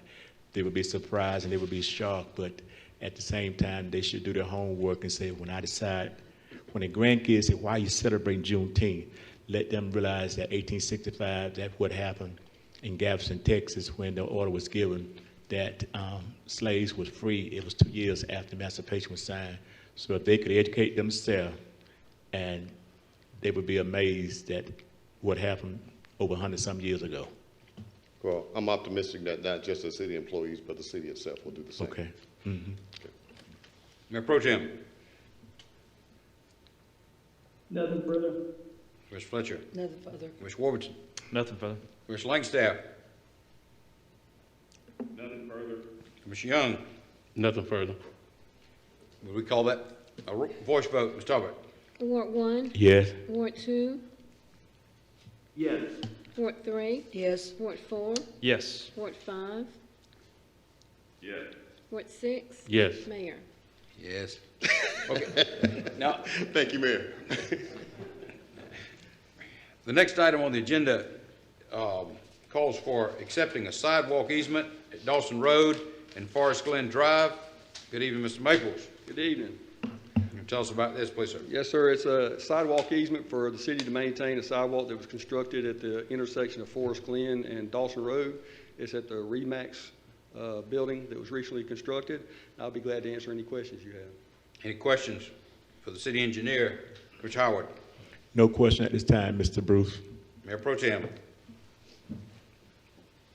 they would be surprised and they would be shocked. But at the same time, they should do their homework and say, when the grandkids say, why are you celebrating Juneteenth? Let them realize that 1865, that's what happened in Galveston, Texas, when the order was given that slaves was free. It was 2 years after emancipation was signed. So if they could educate themselves, and they would be amazed at what happened over 100-some years ago. Well, I'm optimistic that not just the city employees, but the city itself will do the same. Okay. Mm-hmm. Okay. Mayor Pro Tem? Nothing further. Commissioner Fletcher? Nothing further. Commissioner Warburton? Nothing further. Commissioner Langstaff? Nothing further. Commissioner Young? Nothing further. Would we call that a voice vote? Ms. Talbot? Ward 1, Yes. Ward 2, Yes. Ward 3, Yes. Ward 4, Yes. Ward 5, Yes. Ward 6. Yes. Mayor. Yes. Okay. Now, Thank you, Mayor. the next item on the agenda calls for accepting a sidewalk easement at Dawson Road and Forest Glen Drive. Good evening, Mr. Maples. Good evening. Can you tell us about this, please, sir? Yes, sir. It's a sidewalk easement for the city to maintain a sidewalk that was constructed at the intersection of Forest Glen and Dawson Road. It's at the Remax building that was recently constructed. I'll be glad to answer any questions you have. Any questions for the city engineer, Rich Howard? No question at this time, Mr. Bruce. Mayor Pro Tem?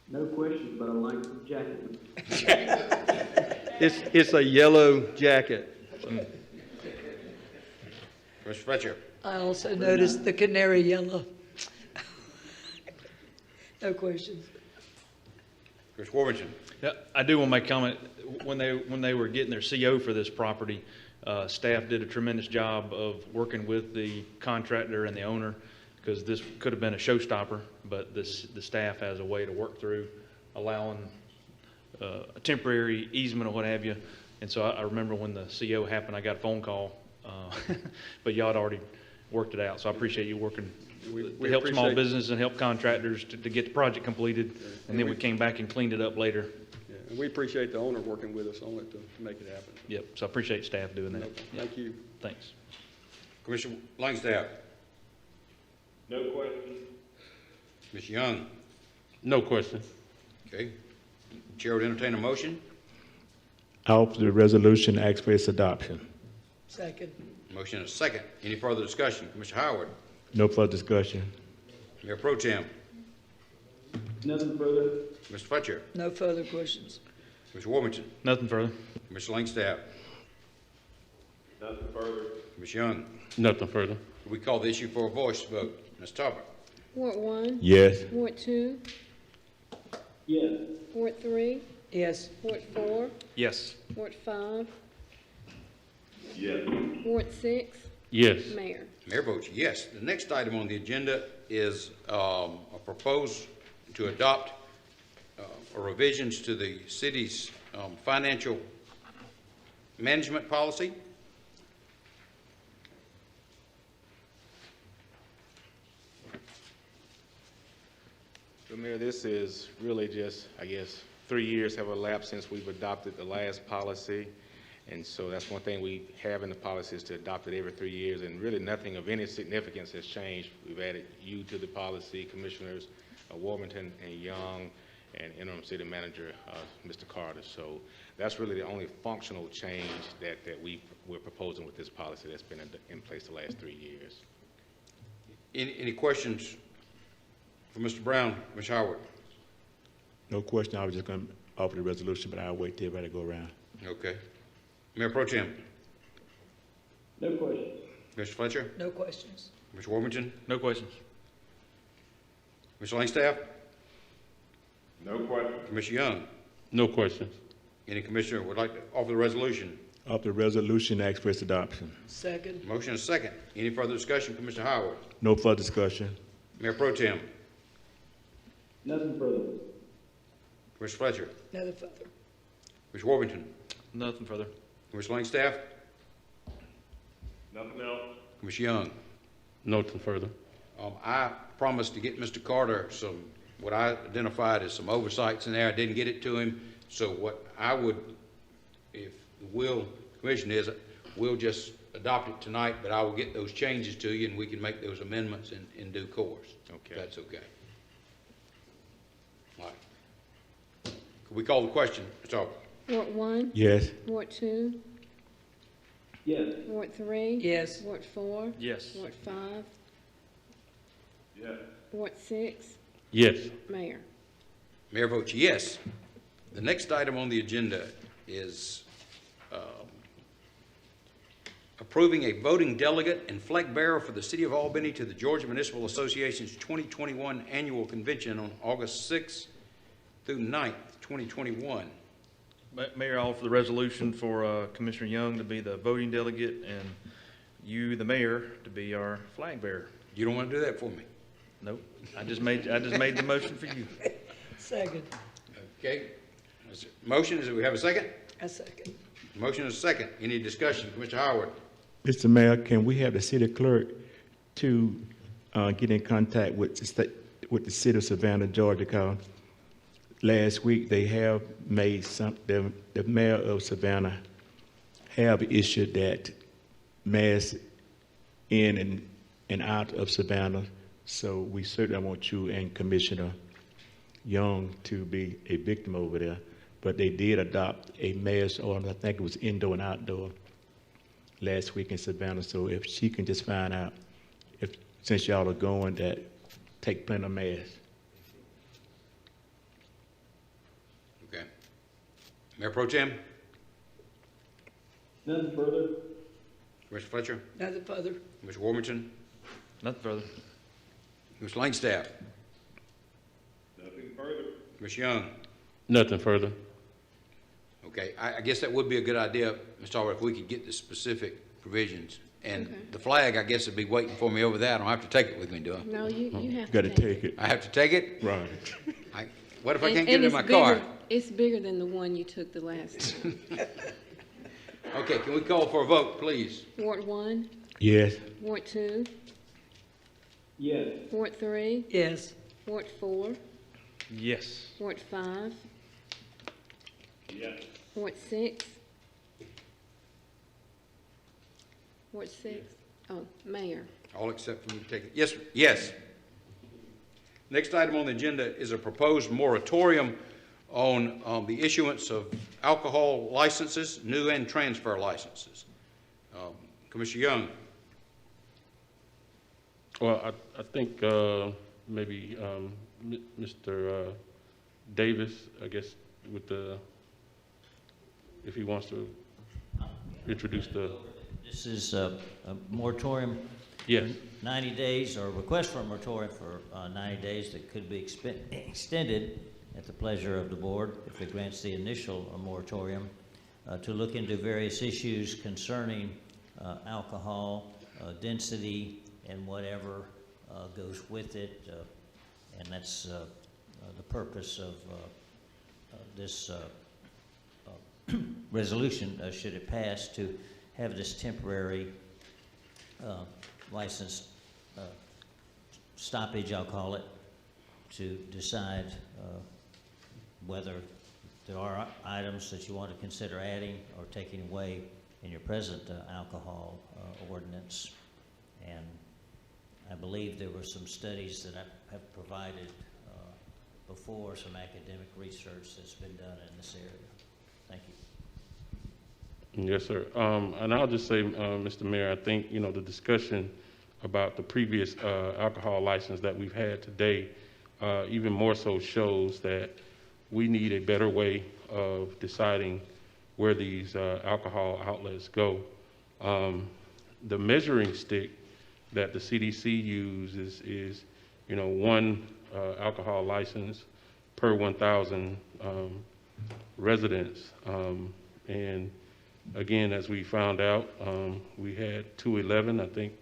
No questions, but I like the jacket. It's a yellow jacket. Mr. Fletcher? I also noticed the canary yellow. No questions. Chris Warrington? Yeah, I do want to make a comment. When they were getting their CO for this property, staff did a tremendous job of working with the contractor and the owner, because this could have been a showstopper, but the staff has a way to work through allowing a temporary easement or what have you. And so I remember when the CO happened, I got a phone call, but y'all had already worked it out. So I appreciate you working to help small appreciate- business and help contractors to get the project completed. And then we came back and cleaned it up later. Yeah, and we appreciate the owner working with us on it to make it happen. Yep, so I appreciate staff doing that. Thank you. Thanks. Commissioner Langstaff? No questions. Ms. Young? No question. Okay. Chair would entertain a motion. I offer the resolution, ask for its adoption. Second. Motion and a second. Any further discussion? Commissioner Howard? No further discussion. Mayor Pro Tem? Nothing further. Mr. Fletcher? No further questions. Mr. Warrington? Nothing further. Commissioner Langstaff? Nothing further. Ms. Young? Nothing further. We call the issue for a voice vote. Ms. Talbot? Ward 1, Yes. Ward 2, Yes. Ward 3, Yes. Ward 4, Yes. Ward 5, Yes. Ward 6. Yes. Mayor. Mayor votes yes. The next item on the agenda is a proposal to adopt revisions to the city's financial management policy. So, Mayor, this is really just, I guess, 3 years have elapsed since we've adopted the last policy. And so that's one thing we have in the policy is to adopt it every 3 years, and really nothing of any significance has changed. We've added you to the policy, Commissioners Warrington and Young, and Interim City Manager, Mr. Carter. So that's really the only functional change that we're proposing with this policy that's been in place the last 3 years. Any questions for Mr. Brown, Ms. Howard? No question. I was just going to offer the resolution, but I'll wait till everybody go around. Okay. Mayor Pro Tem? No questions. Mr. Fletcher? No questions. Mr. Warrington? No questions. Mr. Langstaff? No questions. Commissioner Young? No questions. Any commissioner would like to offer the resolution? Offer the resolution, ask for its adoption. Second. Motion and a second. Any further discussion, Commissioner Howard? No further discussion. Mayor Pro Tem? Nothing further. Commissioner Fletcher? Nothing further. Mr. Warrington? Nothing further. Commissioner Langstaff? Nothing else. Commissioner Young? Nothing further. I promised to get Mr. Carter some, what I identified as some oversights in there. I didn't get it to him. So what I would, if the will, commission is, we'll just adopt it tonight, but I will get those changes to you and we can make those amendments in due course. Okay. If that's okay. All right. Could we call the question? Mr. Aubrey? Ward 1, Yes. Ward 2, Yes. Ward 3. Yes. Ward 4. Yes. Ward 5, Yes. Ward 6. Yes. Mayor. Mayor votes yes. The next item on the agenda is approving a voting delegate and flag bearer for the City of Albany to the Georgia Municipal Association's 2021 Annual Convention on August 6th through 9th, 2021. Mayor, I offer the resolution for Commissioner Young to be the voting delegate and you, the mayor, to be our flag bearer. You don't want to do that for me? Nope. I just made the motion for you. Second. Okay. Motion, is it, we have a second? A second. Motion is a second. Any discussion? Commissioner Howard? Mr. Mayor, can we have the city clerk to get in contact with the city of Savannah, Georgia? Because last week they have made the mayor of Savannah have issued that mass in and out of Savannah. So we certainly want you and Commissioner Young to be a victim over there. But they did adopt a mask order, I think it was indoor and outdoor, last week in Savannah. So if she can just find out, since y'all are going, that take plenty of masks. Okay. Mayor Pro Tem? Nothing further. Commissioner Fletcher? Nothing further. Commissioner Warmington? Nothing further. Commissioner Langstaff? Nothing further. Commissioner Young? Nothing further. Okay, I guess that would be a good idea, Mr. Albert, if we could get the specific provisions. And Okay. the flag, I guess, would be waiting for me over there. I don't have to take it with me, do I? No, you have to Got to take take it. I have to take it? Right. What if I And- can't get it and in my it's car? bigger- It's bigger than the one you took the last time. Okay, can we call for a vote, please? Ward 1, Yes. Ward 2, Yes. Ward 3, Yes. Ward 4, Yes. Ward 5, Yes. Ward 6. Ward 6, oh, Mayor. All except for me to take it. Yes, yes. Next item on the agenda is a proposed moratorium on the issuance of alcohol licenses, new and transfer licenses. Commissioner Young? Well, I think maybe Mr. Davis, I guess, with if he wants to introduce the. This is a moratorium. Yes. 90 days, or request for a moratorium for 90 days that could be extended at the pleasure of the board if it grants the initial moratorium to look into various issues concerning alcohol, density, and whatever goes with it. And that's the purpose of this resolution, should it pass, to have this temporary license stoppage, I'll call it, to decide whether there are items that you want to consider adding or taking away in your present alcohol ordinance. And I believe there were some studies that I have provided before, some academic research that's been done in this area. Thank you. Yes, sir. And I'll just say, Mr. Mayor, I think, the discussion about the previous alcohol license that we've had today even more so shows that we need a better way of deciding where these alcohol outlets go. The measuring stick that the CDC uses is one alcohol license per 1,000 residents. And again, as we found out, we had 211. I think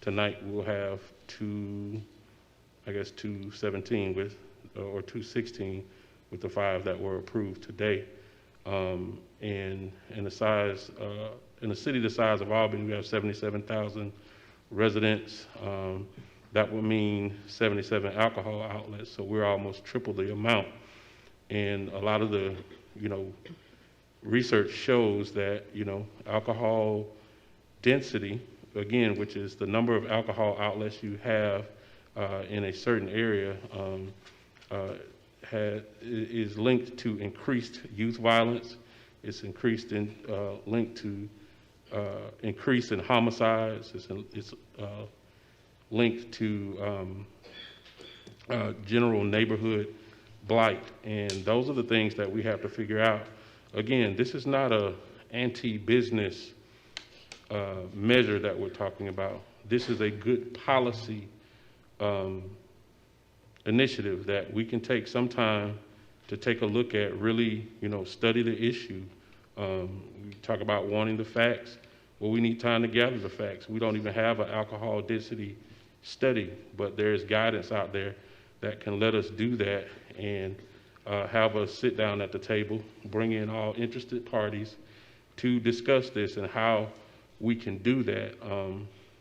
tonight we'll have 217 with, or 216 with the 5 that were approved today. And in the size, in a city the size of Albany, we have 77,000 residents. That would mean 77 alcohol outlets, so we're almost triple the amount. And a lot of the, research shows that, alcohol density, again, which is the number of alcohol outlets you have in a certain area, is linked to increased youth violence. It's linked to increase in homicides. It's linked to general neighborhood blight. And those are the things that we have to figure out. Again, this is not a anti-business measure that we're talking about. This is a good policy initiative that we can take some time to take a look at, really, study the issue. We talk about wanting the facts. Well, we need time to gather the facts. We don't even have an alcohol density study, but there's guidance out there that can let us do that and have us sit down at the table, bring in all interested parties to discuss this and how we can do that.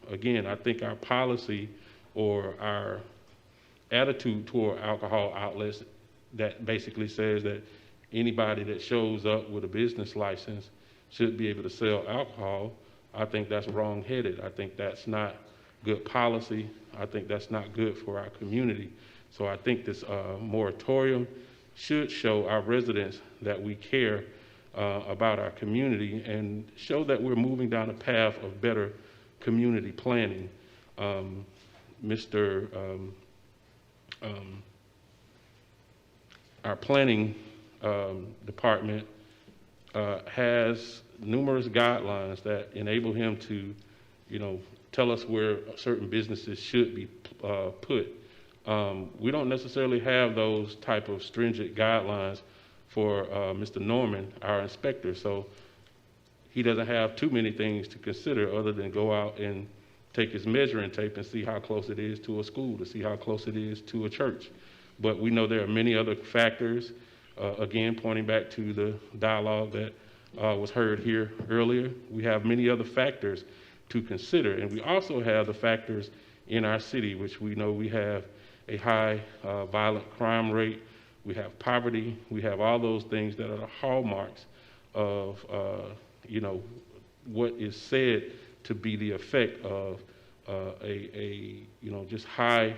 Again, I think our policy or our attitude toward alcohol outlets that basically says that anybody that shows up with a business license should be able to sell alcohol, I think that's wrong-headed. I think that's not good policy. I think that's not good for our community. So I think this moratorium should show our residents that we care about our community and show that we're moving down a path of better community planning. Our planning department has numerous guidelines that enable him to, tell us where certain businesses should be put. We don't necessarily have those type of stringent guidelines for Mr. Norman, our inspector, so he doesn't have too many things to consider other than go out and take his measuring tape and see how close it is to a school, to see how close it is to a church. But we know there are many other factors, again, pointing back to the dialogue that was heard here earlier. We have many other factors to consider, and we also have the factors in our city, which we know we have a high violent crime rate, we have poverty, we have all those things that are the hallmarks of what is said to be the effect of just high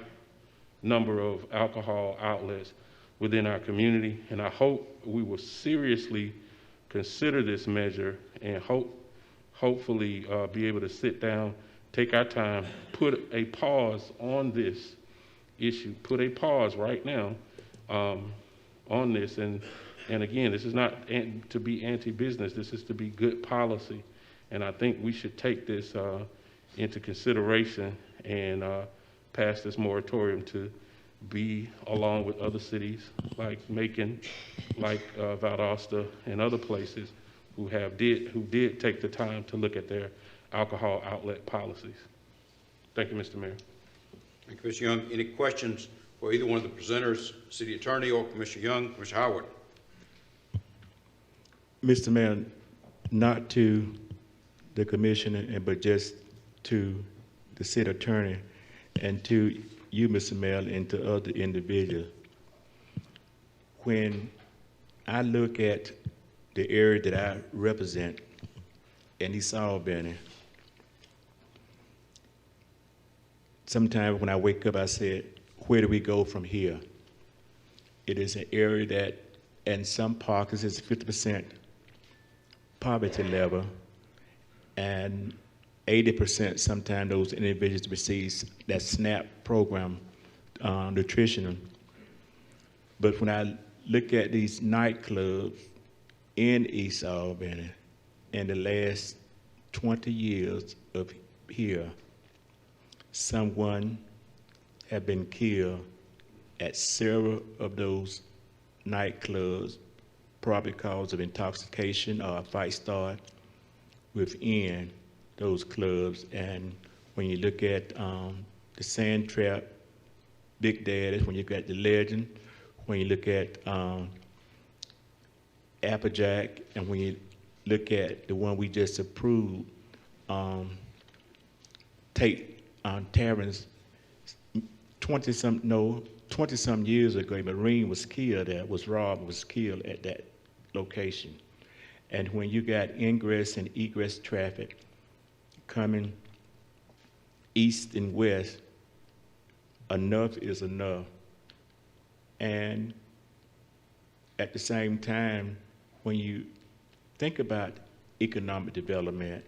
number of alcohol outlets within our community. And I hope we will seriously consider this measure and hopefully be able to sit down, take our time, put a pause on this issue, put a pause right now on this. And again, this is not to be anti-business, this is to be good policy. And I think we should take this into consideration and pass this moratorium to be along with other cities like Macon, like Valdosta and other places who did take the time to look at their alcohol outlet policies. Thank you, Mr. Mayor. Thank you, Mr. Young. Any questions for either one of the presenters, City Attorney or Commissioner Young? Commissioner Howard. Mr. Mayor, not to the commissioner, but just to the city attorney and to you, Mr. Mayor, and to other individuals. When I look at the area that I represent in East Albany, sometimes when I wake up, I say, where do we go from here? It is an area that in some pockets is 50% poverty level, and 80% sometimes those individuals receive that SNAP program, nutrition. But when I look at these nightclubs in East Albany, in the last 20 years of here, someone had been killed at several of those nightclubs, probably because of intoxication or a fight start within those clubs. And when you look at the Sand Trap, Big Daddy's, when you look at the Legend, when you look at Applejack, and when you look at the one we just approved, Tate Taverns, 20-some years ago, a Marine was killed there, was robbed, was killed at that location. And when you got ingress and egress traffic coming east and west, enough is enough. And at the same time, when you think about economic development,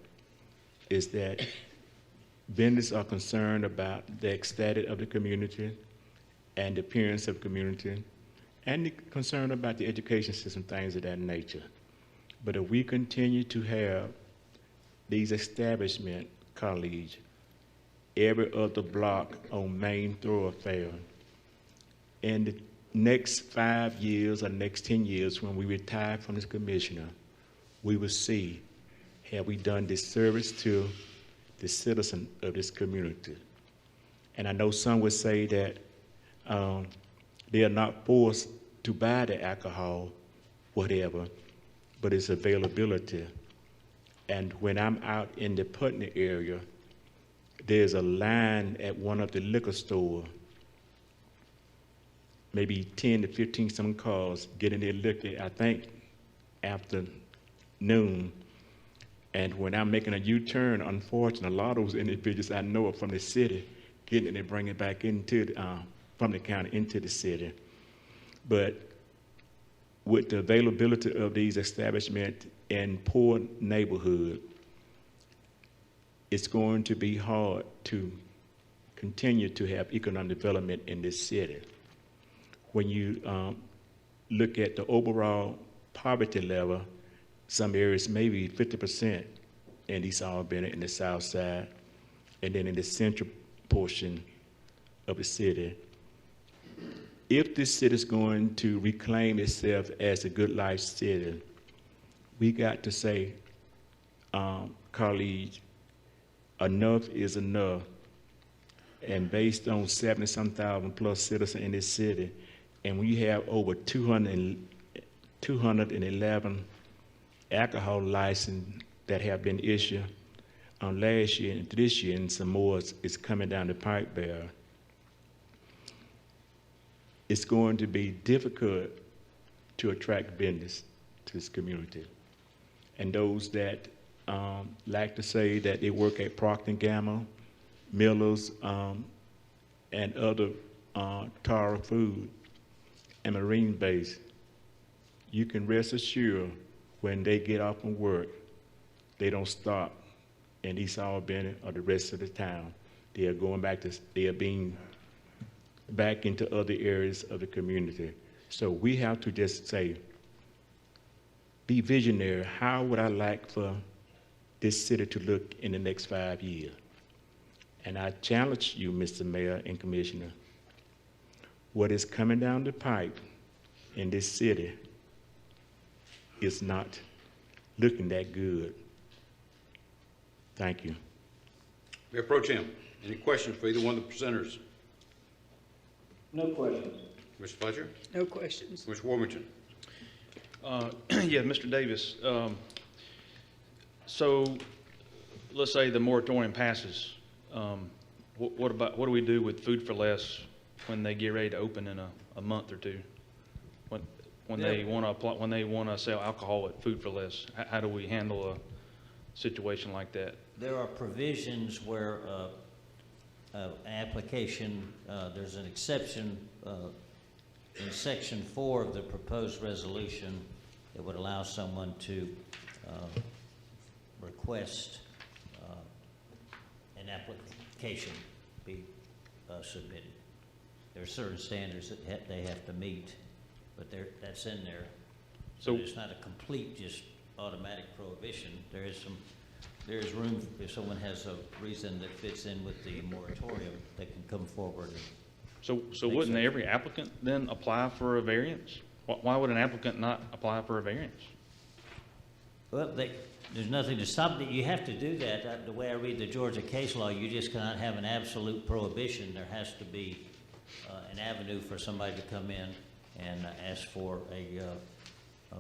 is that vendors are concerned about the aesthetic of the community and the appearance of the community, and they're concerned about the education system, things of that nature. But if we continue to have these establishment colleges every other block on main thoroughfare, and the next 5 years or next 10 years, when we retire from this commissioner, we will see, have we done this service to the citizen of this community? And I know some would say that they are not forced to buy the alcohol, whatever, but it's availability. And when I'm out in the Putney area, there's a line at one of the liquor stores, maybe 10 to 15 some cars getting their liquor, I think, after noon. And when I'm making a U-turn, unfortunately, a lot of those individuals I know are from the city, getting it and bringing it back into from the county into the city. But with the availability of these establishments in poor neighborhood, it's going to be hard to continue to have economic development in this city. When you look at the overall poverty level, some areas maybe 50% in East Albany in the south side, and then in the central portion of the city. If this city is going to reclaim itself as a good life city, we got to say, colleagues, enough is enough. And based on 70-some thousand plus citizens in this city, and we have over 211 alcohol licenses that have been issued last year and this year, and some more is coming down the pipe there. It's going to be difficult to attract business to this community. And those that like to say that they work at Procter & Gamble, Miller's, and other Tara Food and Marine Base, you can rest assured when they get off from work, they don't stop in East Albany or the rest of the town. They are going back to, they are being back into other areas of the community. So we have to just say, be visionary. How would I like for this city to look in the next 5 years? And I challenge you, Mr. Mayor and Commissioner, what is coming down the pipe in this city is not looking that good. Thank you. Mayor Pro Tem, any questions for either one of the presenters? No questions. Mr. Fletcher? No questions. Mr. Warmington? Yeah, Mr. Davis. So let's say the moratorium passes. What do we do with Food for Less when they get ready to open in a month or two? When they want to apply, when they want to sell alcohol at Food for Less, how do we handle a situation like that? There are provisions where an application, there's an exception in Section 4 of the proposed resolution that would allow someone to request an application be submitted. There are certain standards that they have to meet, but that's in there. So it's not a complete, just automatic prohibition. There is room if someone has a reason that fits in with the moratorium, they can come forward. So wouldn't every applicant then apply for a variance? Why would an applicant not apply for a variance? Well, there's nothing to stop it. You have to do that. The way I read the Georgia case law, you just cannot have an absolute prohibition. There has to be an avenue for somebody to come in and ask for a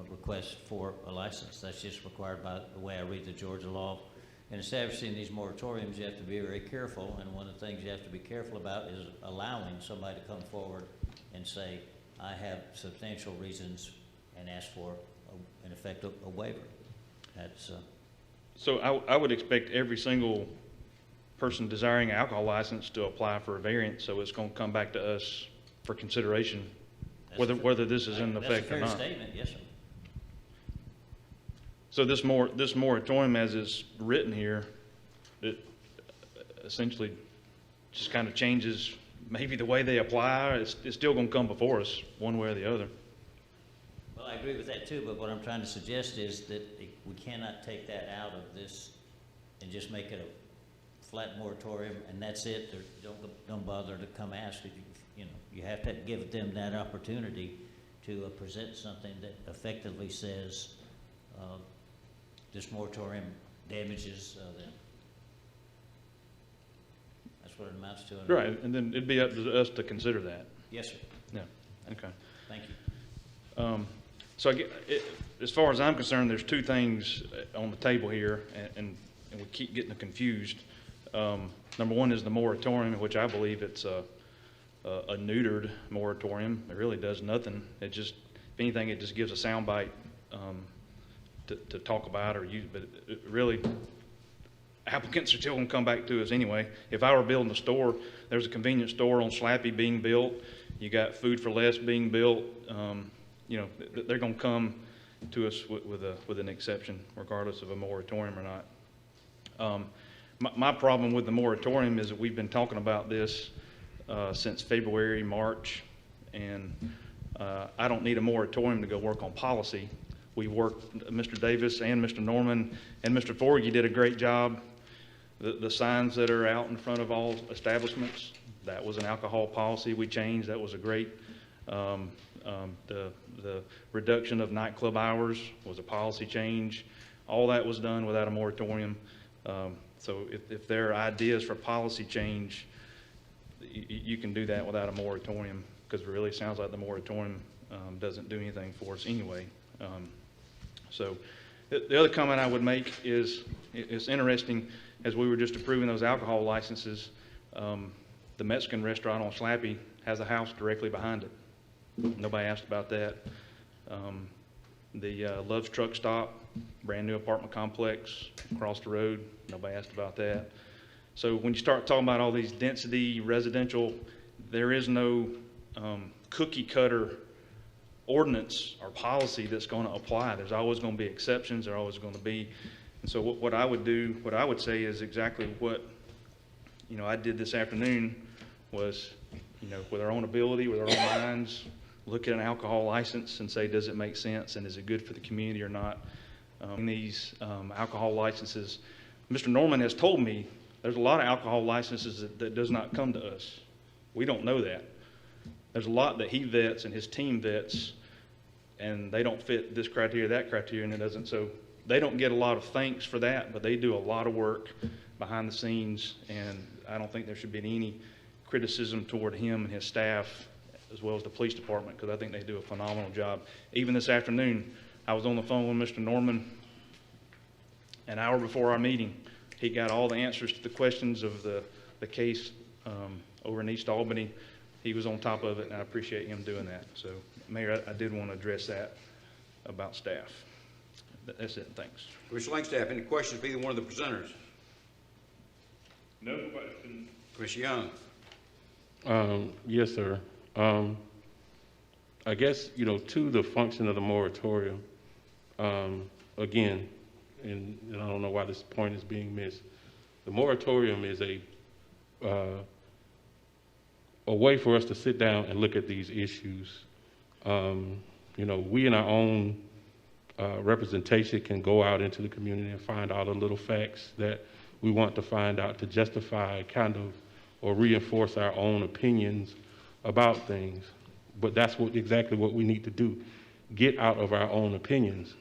request for a license. That's just required by the way I read the Georgia law. In establishing these moratoriums, you have to be very careful, and one of the things you have to be careful about is allowing somebody to come forward and say, I have substantial reasons, and ask for, in effect, a waiver. That's So I would expect every single person desiring an alcohol license to apply for a variance, so it's going to come back to us for consideration, whether this is in effect or not. That's a fair statement, yes, sir. So this moratorium, as it's written here, it essentially just kind of changes maybe the way they apply. It's still going to come before us one way or the other. Well, I agree with that too, but what I'm trying to suggest is that we cannot take that out of this and just make it a flat moratorium, and that's it. Don't bother to come ask it. You know, you have to give them that opportunity to present something that effectively says this moratorium damages them. That's what it amounts to. Right, and then it'd be up to us to consider that. Yes, sir. Yeah, okay. Thank you. So as far as I'm concerned, there's two things on the table here, and we keep getting confused. Number one is the moratorium, which I believe it's a neutered moratorium. It really does nothing. It just, if anything, it just gives a soundbite to talk about or use, but it really, applicants are still going to come back to us anyway. If I were building a store, there's a convenience store on Slappy being built, you got Food for Less being built, you know, they're going to come to us with an exception, regardless of a moratorium or not. My problem with the moratorium is that we've been talking about this since February, March, and I don't need a moratorium to go work on policy. We worked, Mr. Davis and Mr. Norman and Mr. Forgy did a great job. The signs that are out in front of all establishments, that was an alcohol policy we changed. That was a great, the reduction of nightclub hours was a policy change. All that was done without a moratorium. So if there are ideas for policy change, you can do that without a moratorium, because it really sounds like the moratorium doesn't do anything for us anyway. So the other comment I would make is it's interesting, as we were just approving those alcohol licenses, the Mexican restaurant on Slappy has a house directly behind it. Nobody asked about that. The Love's Truck Stop, brand new apartment complex across the road, nobody asked about that. So when you start talking about all these density residential, there is no cookie cutter ordinance or policy that's going to apply. There's always going to be exceptions. There are always going to be. And so what I would do, what I would say is exactly what, you know, I did this afternoon was, you know, with our own ability, with our own minds, look at an alcohol license and say, does it make sense and is it good for the community or not? These alcohol licenses, Mr. Norman has told me there's a lot of alcohol licenses that does not come to us. We don't know that. There's a lot that he vets and his team vets, and they don't fit this criteria, that criteria, and it doesn't. So they don't get a lot of thanks for that, but they do a lot of work behind the scenes, and I don't think there should be any criticism toward him and his staff, as well as the police department, because I think they do a phenomenal job. Even this afternoon, I was on the phone with Mr. Norman an hour before our meeting. He got all the answers to the questions of the case over in East Albany. He was on top of it, and I appreciate him doing that. So, Mayor, I did want to address that about staff. That's it. Thanks. Commissioner Langstaff, any questions for either one of the presenters? No questions. Commissioner Young. Yes, sir. I guess, you know, to the function of the moratorium, again, and I don't know why this point is being missed, the moratorium is a way for us to sit down and look at these issues. You know, we in our own representation can go out into the community and find all the little facts that we want to find out to justify kind of or reinforce our own opinions about things. But that's exactly what we need to do, get out of our own opinions.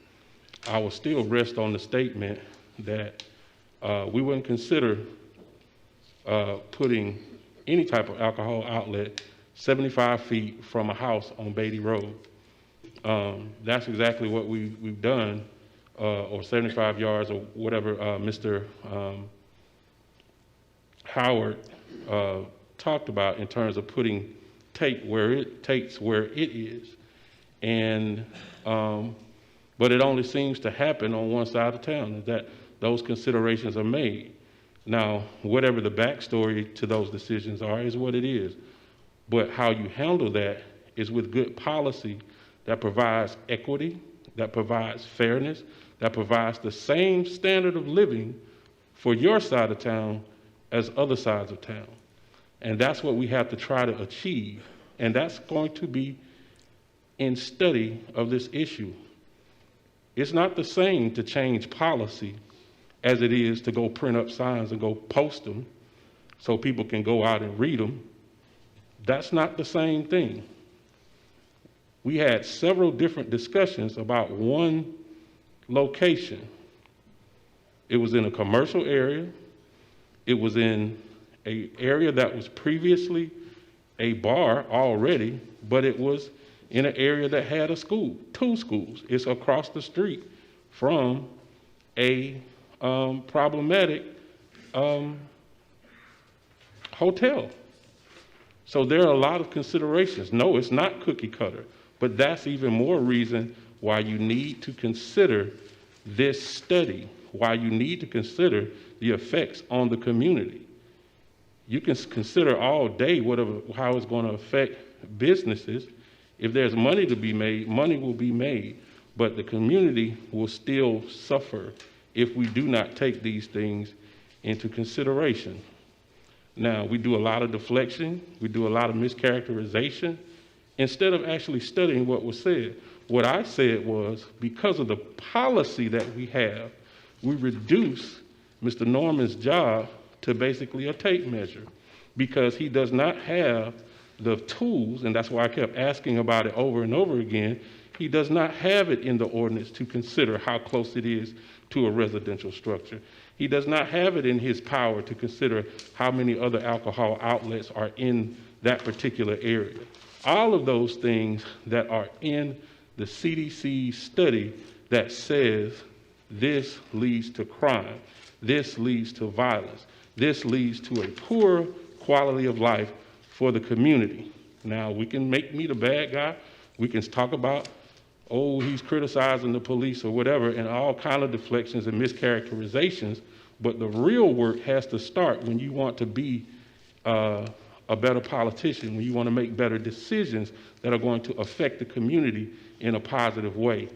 I will still rest on the statement that we wouldn't consider putting any type of alcohol outlet 75 feet from a house on Beatty Road. That's exactly what we've done, or 75 yards or whatever Mr. Howard talked about in terms of putting tape where it takes where it is. And but it only seems to happen on one side of town, that those considerations are made. Now, whatever the backstory to those decisions are is what it is. But how you handle that is with good policy that provides equity, that provides fairness, that provides the same standard of living for your side of town as other sides of town. And that's what we have to try to achieve. And that's going to be in study of this issue. It's not the same to change policy as it is to go print up signs and go post them so people can go out and read them. That's not the same thing. We had several different discussions about one location. It was in a commercial area. It was in an area that was previously a bar already, but it was in an area that had a school, 2 schools. It's across the street from a problematic hotel. So there are a lot of considerations. No, it's not cookie cutter, but that's even more reason why you need to consider this study, why you need to consider the effects on the community. You can consider all day how it's going to affect businesses. If there's money to be made, money will be made, but the community will still suffer if we do not take these things into consideration. Now, we do a lot of deflection, we do a lot of mischaracterization, instead of actually studying what was said. What I said was, because of the policy that we have, we reduce Mr. Norman's job to basically a tape measure, because he does not have the tools, and that's why I kept asking about it over and over again. He does not have it in the ordinance to consider how close it is to a residential structure. He does not have it in his power to consider how many other alcohol outlets are in that particular area. All of those things that are in the CDC study that says this leads to crime, this leads to violence, this leads to a poor quality of life for the community. Now, we can make me the bad guy. We can talk about, oh, he's criticizing the police or whatever, and all kind of deflections and mischaracterizations, but the real work has to start when you want to be a better politician, when you want to make better decisions that are going to affect the community in a positive way.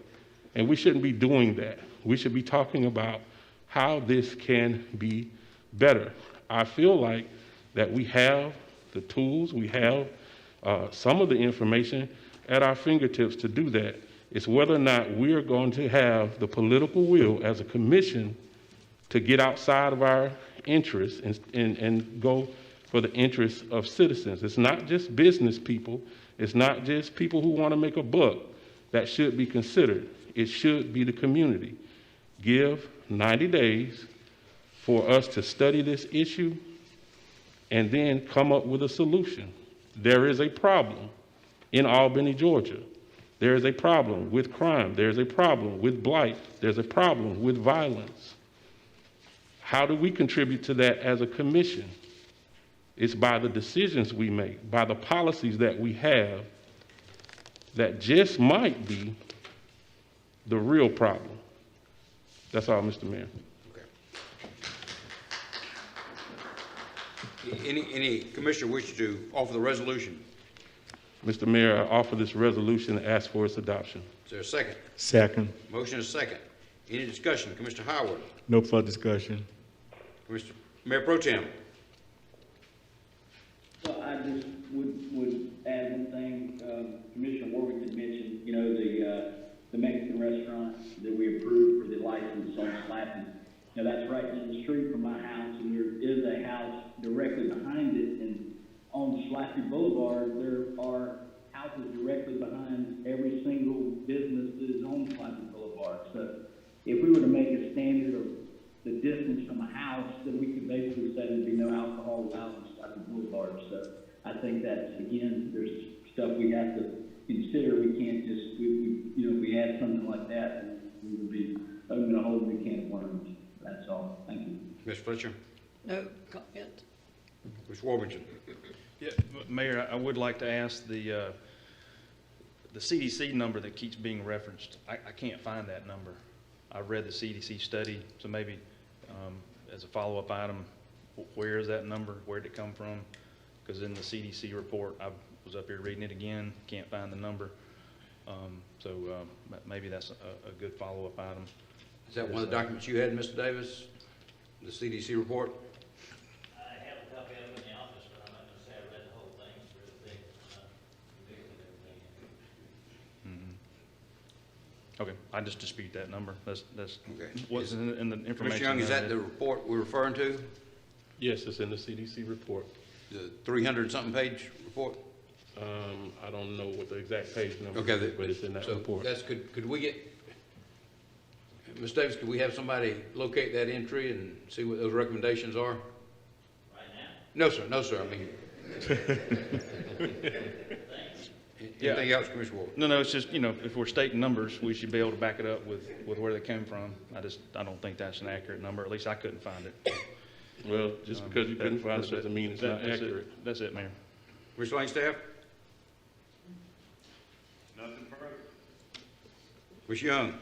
And we shouldn't be doing that. We should be talking about how this can be better. I feel like that we have the tools, we have some of the information at our fingertips to do that. It's whether or not we're going to have the political will as a commission to get outside of our interests and go for the interests of citizens. It's not just business people. It's not just people who want to make a buck that should be considered. It should be the community. Give 90 days for us to study this issue and then come up with a solution. There is a problem in Albany, Georgia. There is a problem with crime. There's a problem with blight. There's a problem with violence. How do we contribute to that as a commission? It's by the decisions we make, by the policies that we have that just might be the real problem. That's all, Mr. Mayor. Any commissioner wish to offer the resolution? Mr. Mayor, I offer this resolution and ask for its adoption. Is there a second? Second. Motion is second. Any discussion? Commissioner Howard? No further discussion. Commissioner Mayor Pro Tem? Well, I just would add one thing. Commissioner Warwick had mentioned, you know, the Mexican restaurant that we approved for the license on Slappy. Now, that's right down the street from my house, and there is a house directly behind it. And on Slappy Boulevard, there are houses directly behind every single business that is on Slappy Boulevard. So if we were to make a standard of the distance from a house, then we could basically say there'd be no alcohol allowed on Slappy Boulevard. So I think that's, again, there's stuff we have to consider. We can't just, you know, if we had something like that, then we would be opening a whole new can of worms. That's all. Thank you. Mr. Fletcher? No comment. Mr. Warburton? Yeah, Mayor, I would like to ask the CDC number that keeps being referenced. I can't find that number. I read the CDC study, so maybe as a follow-up item, where is that number? Where did it come from? Because in the CDC report, I was up here reading it again, can't find the number. So maybe that's a good follow-up item. Is that one of the documents you had, Mr. Davis? The CDC report? I have a copy of it in the office, but I'm not going to say I read the whole thing. It's really big. Big with everything. Okay, I just dispute that number. That's Okay. what's in the information. Commissioner Young, is that the report we're referring to? Yes, it's in the CDC report. The 300-something page report? I don't know what the exact page number Okay, is, but it's in that so report. that's, could we get, Ms. Davis, could we have somebody locate that entry and see what those recommendations are? Right now? No, sir, no, sir, I mean. Anything else, Commissioner Ward? No, it's just, if we're stating numbers, we should be able to back it up with where they came from. I don't think that's an accurate number. At least I couldn't find it. Well, just because you couldn't find it doesn't mean it's not accurate. That's it, Mayor. Commissioner Langstaff? Nothing further. Commissioner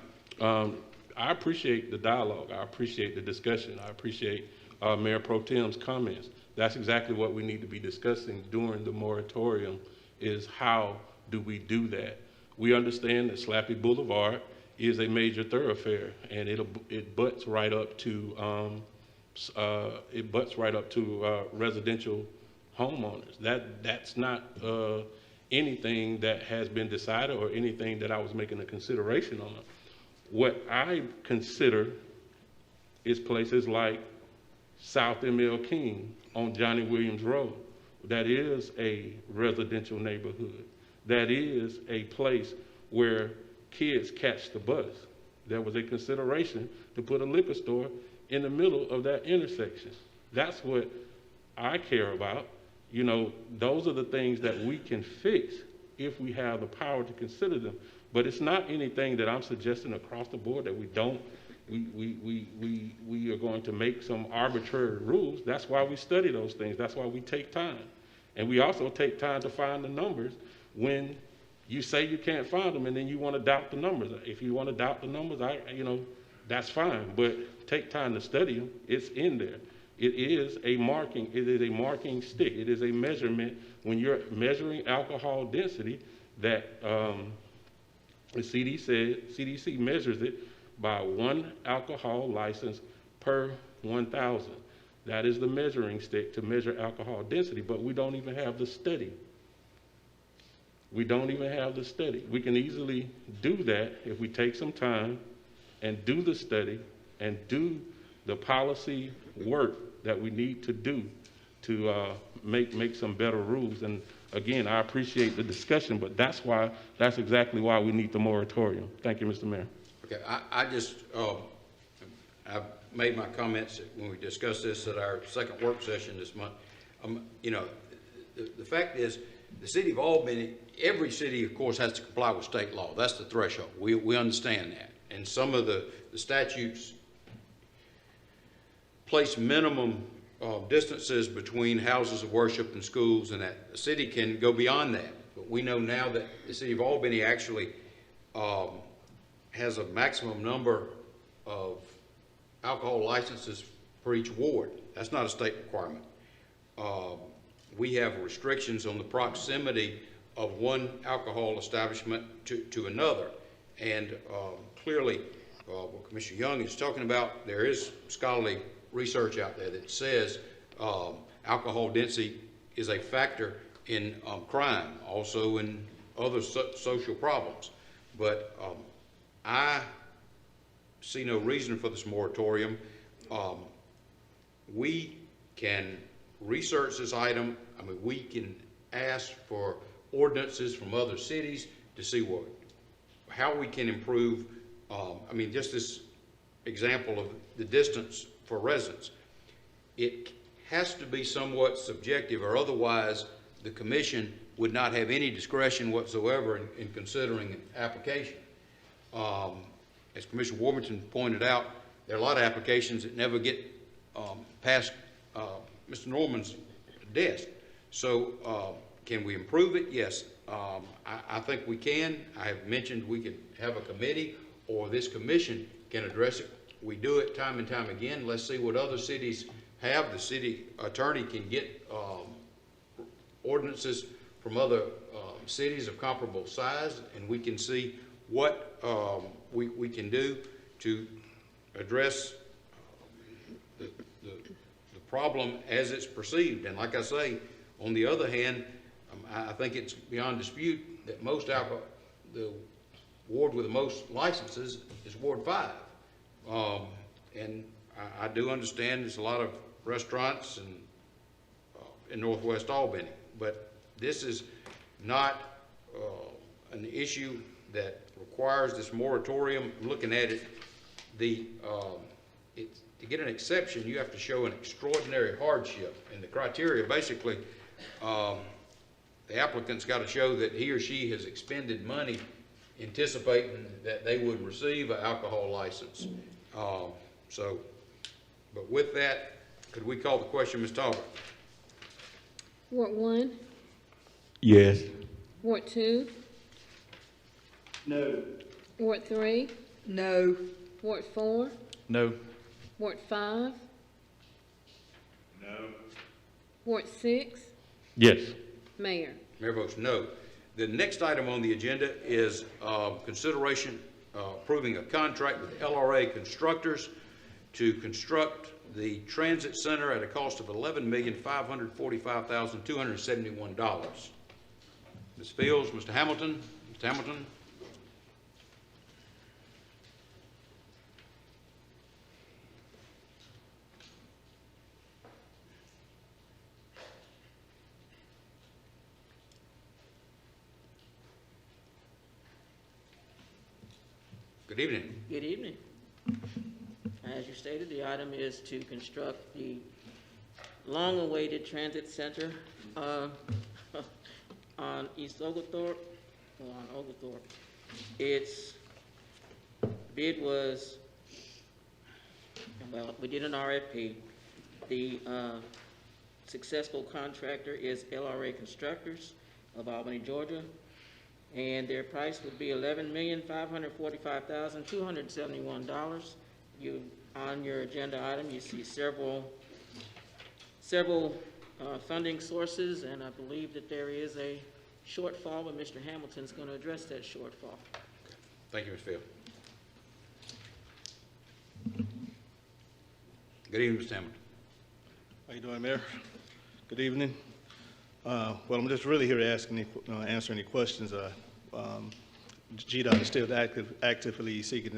Young? I appreciate the dialogue. I appreciate the discussion. I appreciate Mayor Pro Tem's comments. That's exactly what we need to be discussing during the moratorium, is how do we do that? We understand that Slappy Boulevard is a major thoroughfare, and it butts right up to residential homeowners. That's not anything that has been decided or anything that I was making a consideration on. What I consider is places like South ML King on Johnny Williams Road. That is a residential neighborhood. That is a place where kids catch the bus. There was a consideration to put a liquor store in the middle of that intersection. That's what I care about. Those are the things that we can fix if we have the power to consider them. But it's not anything that I'm suggesting across the board that we are going to make some arbitrary rules. That's why we study those things. That's why we take time. And we also take time to find the numbers when you say you can't find them and then you want to doubt the numbers. If you want to doubt the numbers, that's fine. But take time to study them. It's in there. It is a marking stick. It is a measurement when you're measuring alcohol density that the CDC measures it by 1 alcohol license per 1,000. That is the measuring stick to measure alcohol density, but we don't even have the study. We don't even have the study. We can easily do that if we take some time and do the study and do the policy work that we need to do to make some better rules. And again, I appreciate the discussion, but that's exactly why we need the moratorium. Thank you, Mr. Mayor. Okay, I made my comments when we discussed this at our second work session this month. The fact is, the city of Albany, every city, of course, has to comply with state law. That's the threshold. We understand that. And some of the statutes place minimum distances between houses of worship and schools, and that the city can go beyond that. But we know now that the city of Albany actually has a maximum number of alcohol licenses for each ward. That's not a state requirement. We have restrictions on the proximity of one alcohol establishment to another. And clearly, what Commissioner Young is talking about, there is scholarly research out there that says alcohol density is a factor in crime, also in other social problems. But I see no reason for this moratorium. We can research this item. I mean, we can ask for ordinances from other cities to see how we can improve. Just this example of the distance for residents. It has to be somewhat subjective, or otherwise the commission would not have any discretion whatsoever in considering an application. As Commissioner Warburton pointed out, there are a lot of applications that never get past Mr. Norman's desk. So can we improve it? Yes. I think we can. I have mentioned we could have a committee, or this commission can address it. We do it time and time again. Let's see what other cities have. The city attorney can get ordinances from other cities of comparable size, and we can see what we can do to address the problem as it's perceived. And like I say, on the other hand, I think it's beyond dispute that most the ward with the most licenses is Ward 5. And I do understand there's a lot of restaurants in Northwest Albany, but this is not an issue that requires this moratorium. Looking at it, to get an exception, you have to show an extraordinary hardship, and the criteria basically, the applicant's got to show that he or she has expended money anticipating that they would receive an alcohol license. But with that, could we call the question, Ms. Talbot? Ward 1, Yes. Ward 2, No. Ward 3, No. Ward 4, No. Ward 5, No. Ward 6, Yes. Mayor. Mayor votes no. The next item on the agenda is consideration approving a contract with LRA Constructors to construct the transit center at a cost of $11,545,271. Ms. Fields, Mr. Hamilton. Mr. Hamilton. Good evening. Good evening. As you stated, the item is to construct the long-awaited transit center on East Oglethorpe, or on Oglethorpe. Its bid was, well, we did an RFP. The successful contractor is LRA Constructors of Albany, Georgia, and their price would be $11,545,271. On your agenda item, you see several funding sources, and I believe that there is a shortfall, but Mr. Hamilton's going to address that shortfall. Thank you, Ms. Field. Good evening, Mr. Hamilton. How you doing, Mayor? Good evening. Well, I'm just really here to answer any questions. GDOT is still actively seeking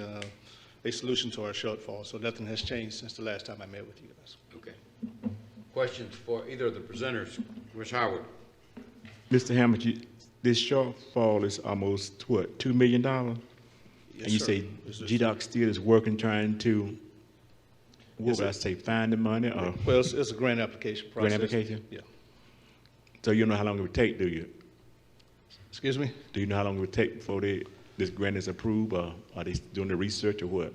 a solution to our shortfall, so nothing has changed since the last time I met with you guys. Okay. Questions for either of the presenters? Ms. Howard. Mr. Hamilton, this shortfall is almost, what, $2 million? Yes, and you sir. say GDOT still is working, trying to, what would I say, find the money? Or Well, it's a grant application process. grant application? Yeah. So you know how long it would take, do you? Excuse me? Do you know how long it would take before this grant is approved, or are they doing the research, or what?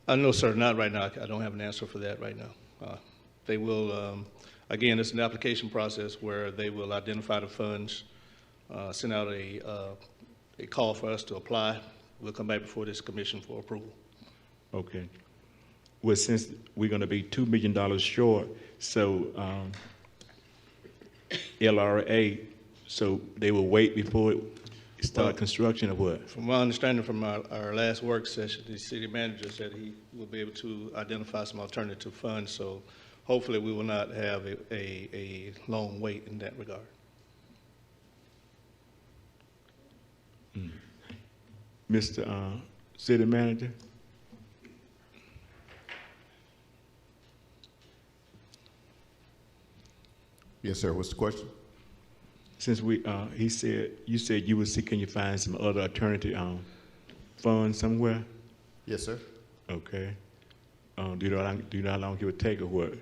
No, sir, not right now. I don't have an answer for that right now. They will, again, it's an application process where they will identify the funds, send out a call for us to apply. We'll come back before this commission for approval. Okay. Well, since we're going to be $2 million short, so LRA, so they will wait before it start construction, or what? From my understanding from our last work session, the city manager said he will be able to identify some alternative funds, so hopefully we will not have a long wait in that regard. Mr. City Manager? Yes, sir. What's the question? Since you said you were seeking, you find some other alternative funds somewhere? Yes, sir. Okay. Do you know how long it would take, or what?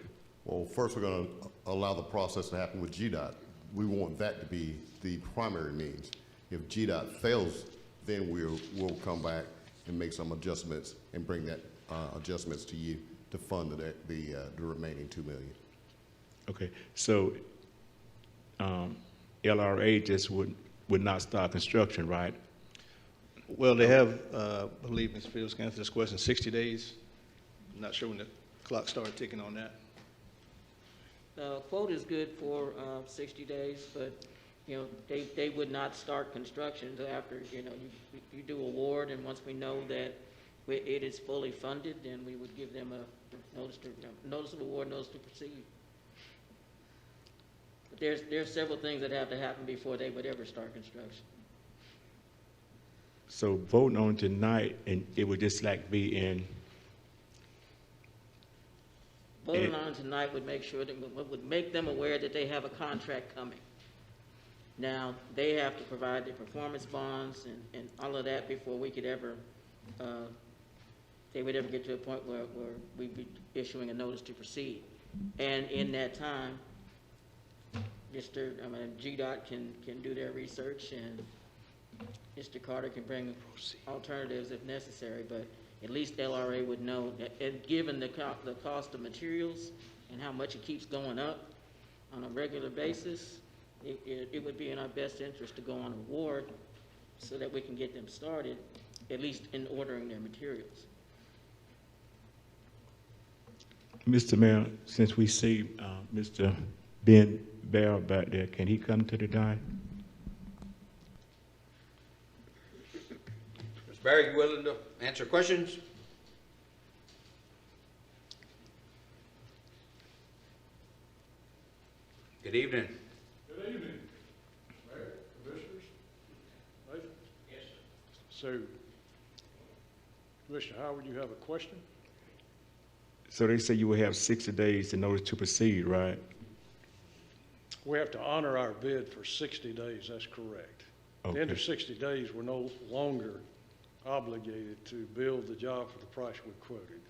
Well, first we're going to allow the process to happen with GDOT. We want that to be the primary means. If GDOT fails, then we'll come back and make some adjustments and bring that adjustments to you to fund the remaining $2 million. Okay. So LRA just would not start construction, right? Well, they have, I believe Ms. Fields can answer this question, 60 days. I'm not sure when the clock started ticking on that. The quote is good for 60 days, but, you know, they would not start construction until after, you know, you do award, and once we know that it is fully funded, then we would give them a notice of award, notice to proceed. But there's several things that have to happen before they would ever start construction. So voting on tonight, and it would just like be in. Voting on tonight would make sure that, would make them aware that they have a contract coming. Now, they have to provide their performance bonds and all of that before we could ever, they would ever get to a point where we'd be issuing a notice to proceed. And in that time, GDOT can do their research, and Mr. Carter can bring alternatives if necessary, but at least LRA would know that, and given the cost of materials and how much it keeps going up on a regular basis, it would be in our best interest to go on award so that we can get them started, at least in ordering their materials. Mr. Mayor, since we see Mr. Ben Barrow back there, can he come to the dais? Mr. Barry, you willing to answer questions? Good evening. Good evening, Mayor, Commissioners. Nathan? Yes, sir. So, Commissioner Howard, you have a question? So they say you will have 60 days in order to proceed, right? We have to honor our bid for 60 days, that's correct. At the end of 60 days, we're no longer obligated to build the job for the price we quoted.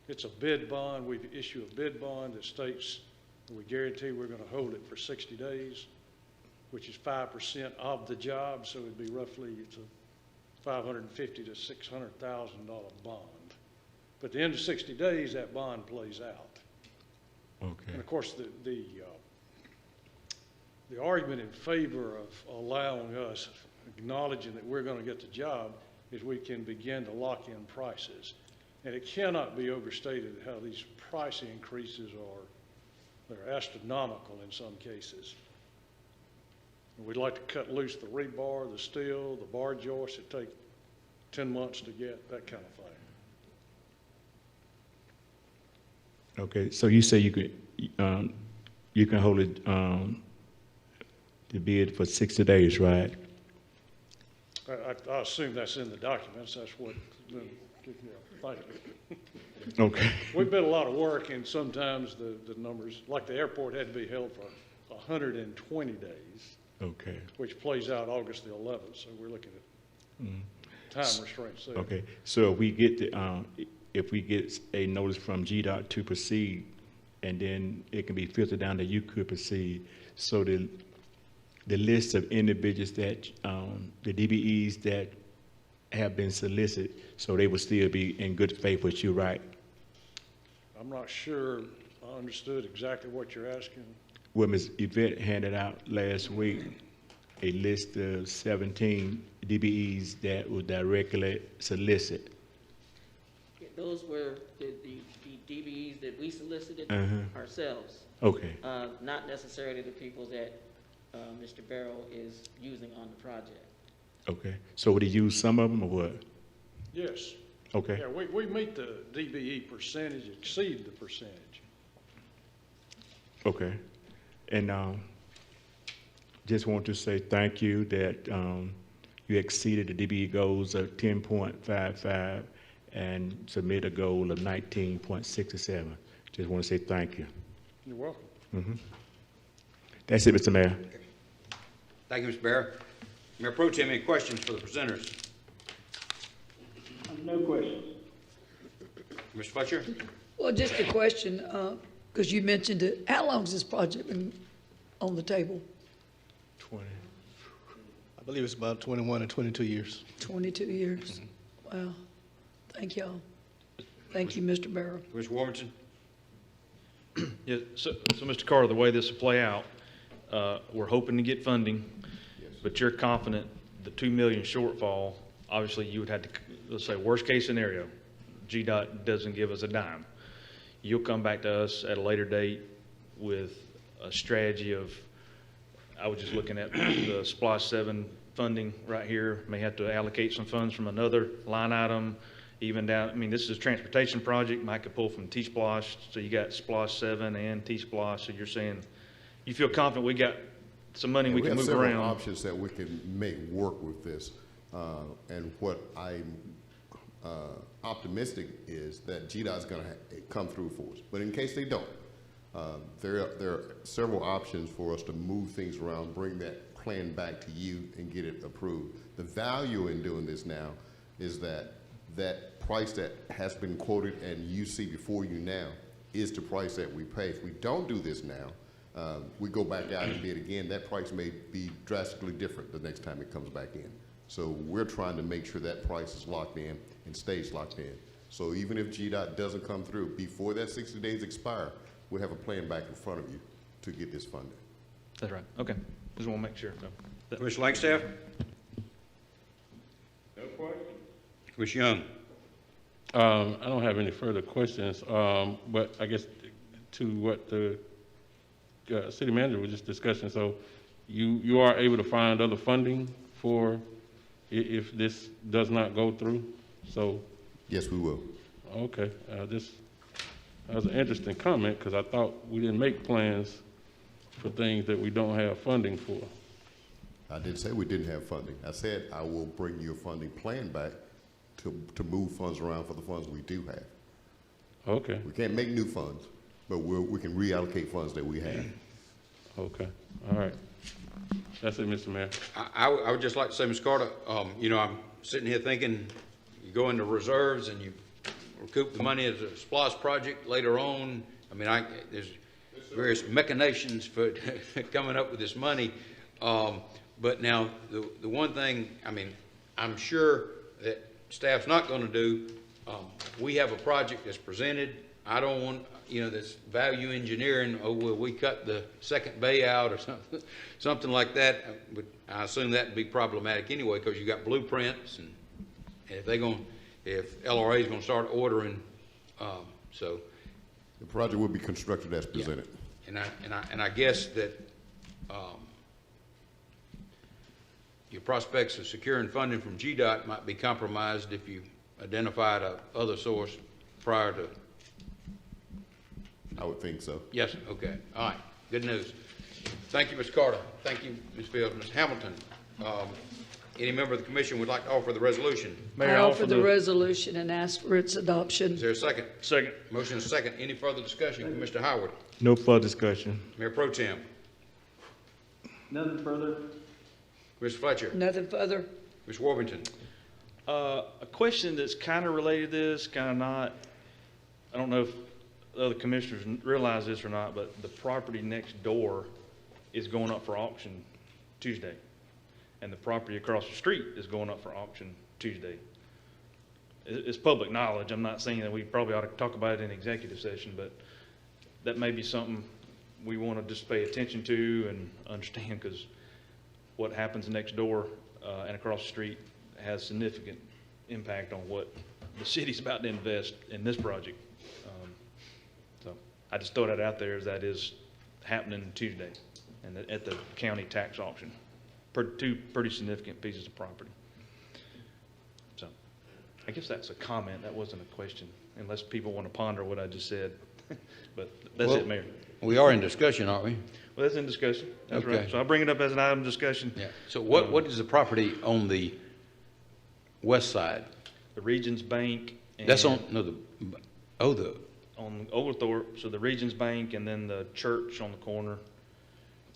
It's a bid bond. We issue a bid bond that states we guarantee we're going to hold it for 60 days, which is 5% of the job, so it'd be roughly, it's a $550,000 to $600,000 bond. But at the end of 60 days, that bond plays out. Okay. And of course, the argument in favor of allowing us, acknowledging that we're going to get the job, is we can begin to lock in prices. And it cannot be overstated how these price increases they're astronomical in some cases. And we'd like to cut loose the rebar, the steel, the bar joists. It take 10 months to get, that kind of thing. Okay, so you say you can hold it, the bid for 60 days, right? I assume that's in the documents. That's what, thank you. Okay. We bid a lot of work, and sometimes the numbers, like the airport had to be held for 120 days. Okay. Which plays out August the 11th, so we're looking at time restraints there. Okay, so if we get if we get a notice from GDOT to proceed, and then it can be filtered down that you could proceed, so the list of individuals that, the DBEs that have been solicited, so they will still be in good faith with you, right? I'm not sure I understood exactly what you're asking. Well, Ms. Yvette handed out last week a list of 17 DBEs that will directly solicit. Those were the DBEs that we solicited ourselves. Okay. Not necessarily the people that Mr. Barrow is using on the project. Okay. So would he use some of them or what? Yes. Okay. Yeah, we meet the DBE percentage, exceed the percentage. Okay. And just want to say thank you that you exceeded the DBE goals of 10.55 and submit a goal of 19.67. Just want to say thank you. You're welcome. That's it, Mr. Mayor. Thank you, Mr. Barrow. Mayor Pro Tem, any questions for the presenters? No questions. Mr. Fletcher? Well, just a question, because you mentioned it. How long has this project been on the table? 20. I believe it's about 21 or 22 years. 22 years. Wow. Thank y'all. Thank you, Mr. Barrow. Mr. Warmington? Yeah, so Mr. Carter, the way this will play out, we're hoping to get funding, but you're confident the 2 million shortfall, obviously you would have to, let's say worst case scenario, GDOT doesn't give us a dime. You'll come back to us at a later date with a strategy of, I was just looking at the SPLOST 7 funding right here, may have to allocate some funds from another line item, even down, I mean, this is a transportation project, might could pull from T-SPLOST, so you got SPLOST 7 and T-SPLOST, so you're saying, you feel confident we got some money we can move around? We have several options that we can make work with this. And what I'm optimistic is that GDOT is going to come through for us. But in case they don't, there are several options for us to move things around, bring that plan back to you and get it approved. The value in doing this now is that that price that has been quoted and you see before you now is the price that we pay. If we don't do this now, we go back out and bid again, that price may be drastically different the next time it comes back in. So we're trying to make sure that price is locked in and stays locked in. So even if GDOT doesn't come through before that 60 days expire, we'll have a plan back in front of you to get this funded. That's right. Okay. Just want to make sure. Commissioner Langstaff? No question. Commissioner Young? I don't have any further questions, but I guess to what the city manager was just discussing, so you are able to find other funding for if this does not go through? So yes, we will. Okay, that was an interesting comment because I thought we didn't make plans for things that we don't have funding for. I didn't say we didn't have funding. I said I will bring you a funding plan back to move funds around for the funds we do have. Okay. We can't make new funds, but we can reallocate funds that we have. Okay, all right. That's it, Mr. Mayor. I would just like to say, Ms. Carter, you know, I'm sitting here thinking you go into reserves and you recoup the money as a SPLOST project later on. I mean, there's various machinations for coming up with this money. But now, the one thing, I mean, I'm sure that staff's not going to do, we have a project that's presented. I don't want, you know, this value engineering, oh, well, we cut the second bay out or something like that. But I assume that would be problematic anyway because you got blueprints and if LRA is going to start ordering, so. The project will be constructed as presented. Yeah. And I guess that your prospects of securing funding from GDOT might be compromised if you identified a other source prior to. I would think so. Yes, okay. All right. Good news. Thank you, Ms. Carter. Thank you, Ms. Fields. Ms. Hamilton, any member of the commission would like to offer the resolution? I offer the resolution and ask for its adoption. Is there a second? Second. Motion is second. Any further discussion? Commissioner Howard? No further discussion. Mayor Pro Tem? Nothing further. Mr. Fletcher? Nothing further. Ms. Worthington? A question that's kind of related to this, kind of not. I don't know if other commissioners realize this or not, but the property next door is going up for auction Tuesday. And the property across the street is going up for auction Tuesday. It's public knowledge. I'm not saying that we probably ought to talk about it in executive session, but that may be something we want to just pay attention to and understand because what happens next door and across the street has significant impact on what the city's about to invest in this project. So I just throw that out there as that is happening Tuesday and at the county tax auction. Two pretty significant pieces of property. So I guess that's a comment. That wasn't a question, unless people want to ponder what I just said. But that's it, Mayor. We are in discussion, aren't we? Well, that's in discussion. That's Okay. right. So I'll bring it up as an item of discussion. Yeah. So what is the property on the west side? The Regions Bank. And That's on, no, on Oglethorpe, so the Regions Bank and then the church on the corner.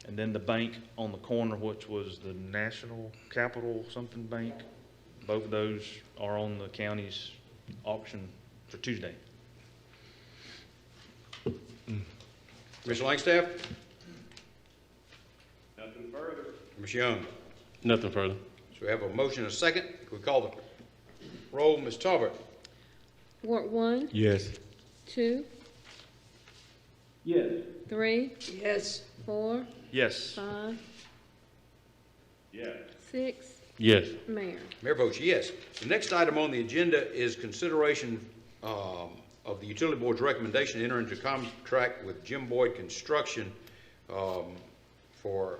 And then the bank on the corner, which was the National Capital something bank. Both of those are on the county's auction for Tuesday. Mr. Langstaff? Nothing further. Ms. Young? Nothing further. So we have a motion and a second. Can we call the roll? Ms. Talbot? Ward 1, Yes. 2, Yes. 3, Yes. 4, Yes. 5, Yes. 6, Yes. Mayor. Mayor votes yes. The next item on the agenda is consideration of the utility board's recommendation to enter into contract with Jim Boyd Construction for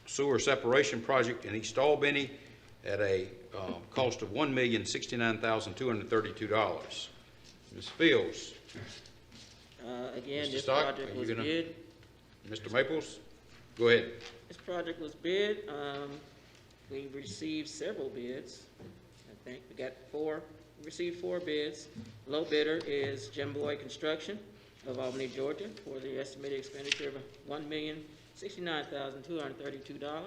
sewer separation project in East Albany at a cost of $1,069,232. Ms. Fields? Again, Mr. this Stock, project are you was gonna- bid. Mr. Maples? Go ahead. This project was bid. we received several bids. I think we received 4 bids. Low bidder is Jim Boy Construction of Albany, Georgia, for the estimated expenditure of $1,069,232.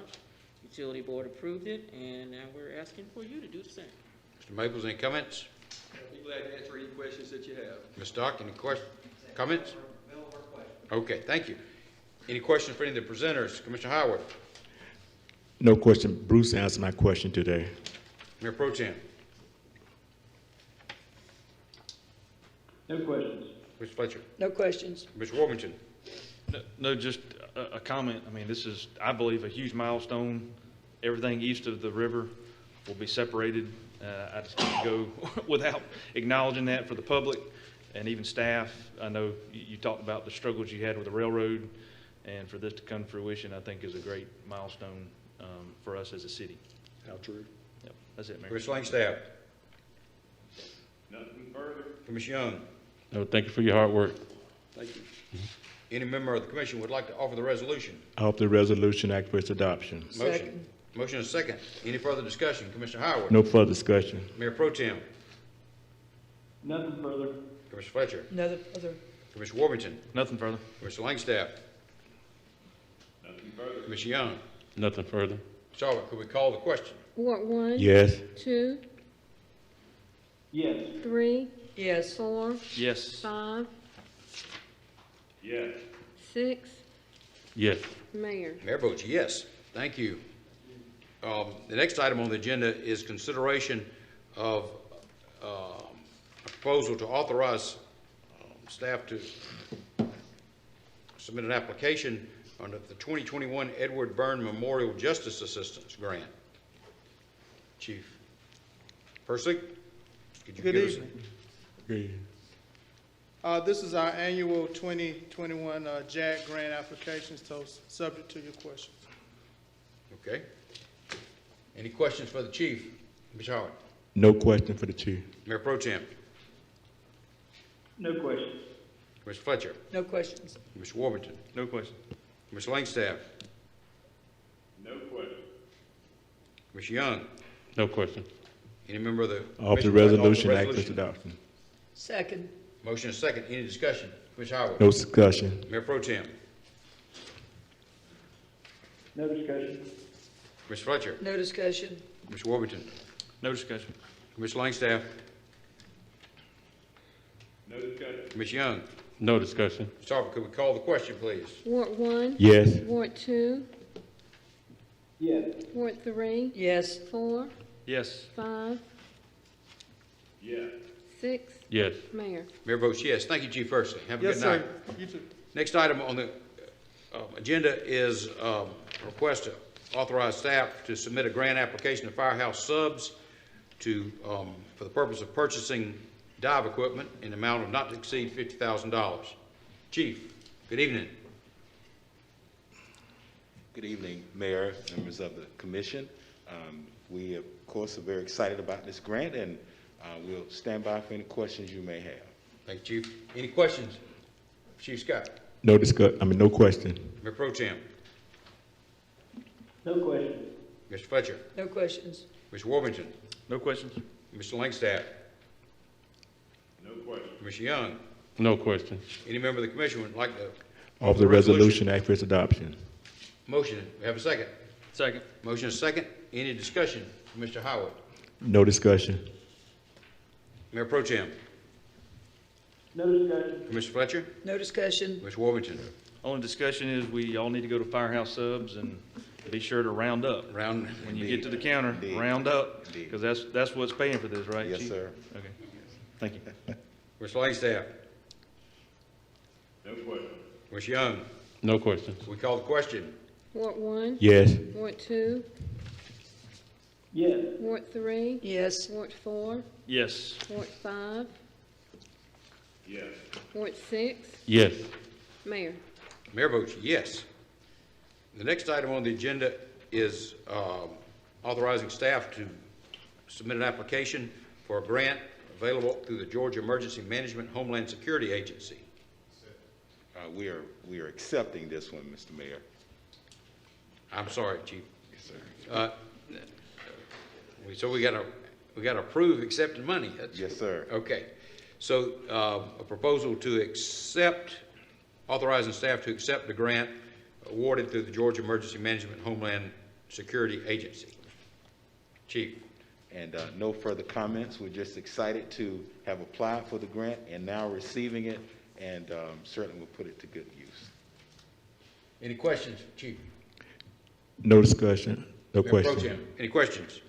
Utility Board approved it, and now we're asking for you to do the same. Mr. Maples, any comments? I'll be glad to answer any questions that you have. Ms. Stock, any questions, comments? Okay, thank you. Any questions for any of the presenters? Commissioner Howard? No question. Bruce answered my question today. Mayor Pro Tem? No questions. Mr. Fletcher? No questions. Mr. Warmington? No, just a comment. I mean, this is, I believe, a huge milestone. Everything east of the river will be separated. I just can't go without acknowledging that for the public and even staff. I know you talked about the struggles you had with the railroad, and for this to come to fruition, I think is a great milestone for us as a city. How true. Yep, that's it, Mayor. Commissioner Langstaff? Nothing further. Commissioner Young? No, thank you for your hard work. Thank you. Any member of the commission would like to offer the resolution? I hope the resolution act for its adoption. Motion. Motion is second. Any further discussion? Commissioner Howard? No further discussion. Mayor Pro Tem? Nothing further. Commissioner Fletcher? Another other. Commissioner Warmington? Nothing further. Commissioner Langstaff? Nothing further. Commissioner Young? Nothing further. Charlotte, could we call the question? Ward 1? Yes. 2, Yes. 3, Yes. 4, Yes. 5, Yes. 6, Yes. Mayor. Mayor votes yes. Thank you. The next item on the agenda is consideration of a proposal to authorize staff to submit an application under the 2021 Edward Byrne Memorial Justice Assistance Grant. Chief Percy, could you Good give us? evening. Good. This is our annual 2021 JAG grant application, so subject to your questions. Okay. Any questions for the chief? Ms. Howard? No question for the chief. Mayor Pro Tem? No questions. Mr. Fletcher? No questions. Mr. Warmington? No question. Mr. Langstaff? No question. Mr. Young? No question. Any member of the I hope the commission would like to offer resolution the act for its resolution? adoption. Second. Motion is second. Any discussion? Ms. Howard? No discussion. Mayor Pro Tem? No discussion. Mr. Fletcher? No discussion. Mr. Warmington? No discussion. Mr. Langstaff? No discussion. Ms. Young? No discussion. Ms. Tarver, could we call the question, please? Ward 1? Yes. Ward 2? Yes. Ward 3? Yes. 4, Yes. 5, Yes. 6, Yes. Mayor. Mayor votes yes. Thank you, Chief Percy. Have a Yes, good sir. night. You too. Next item on the agenda is a request to authorize staff to submit a grant application to Firehouse Subs to, for the purpose of purchasing dive equipment in the amount of not to exceed $50,000. Chief, good evening. Good evening, Mayor, members of the commission. We, of course, are very excited about this grant, and we'll stand by for any questions you may have. Thank you, Chief. Any questions? Chief Scott? No no question. Mayor Pro Tem? No questions. Mr. Fletcher? No questions. Mr. Warmington? No questions. Mr. Langstaff? No question. Mr. Young? No question. Any member of the commission would like to Offer the resolution act for its adoption. Motion, we have a second. Second. Motion is second. Any discussion? Mr. Howard? No discussion. Mayor Pro Tem? No discussion. Mr. Fletcher? No discussion. Mr. Warmington? Only discussion is we all need to go to Firehouse Subs and be sure to round up. Round. When you get to the counter, round up, because that's what's paying for this, right, Yes, Chief? sir. Okay. Thank you. Mr. Langstaff? No question. Mr. Young? No questions. We call the question. Ward 1? Yes. Ward 2? Yes. Ward 3? Yes. Ward 4? Yes. Ward 5? Yes. Ward 6? Yes. Mayor. Mayor votes yes. The next item on the agenda is authorizing staff to submit an application for a grant available through the Georgia Emergency Management Homeland Security Agency. We are accepting this one, Mr. Mayor. I'm sorry, Chief. Yes, sir. So we gotta approve accepting money. Yes, sir. Okay. So, a proposal to accept, authorizing staff to accept the grant awarded through the Georgia Emergency Management Homeland Security Agency. Chief. And no further comments. We're just excited to have applied for the grant and now receiving it, and certainly we'll put it to good use. Any questions, Chief? No discussion, no Mayor Pro question. Tem, any questions?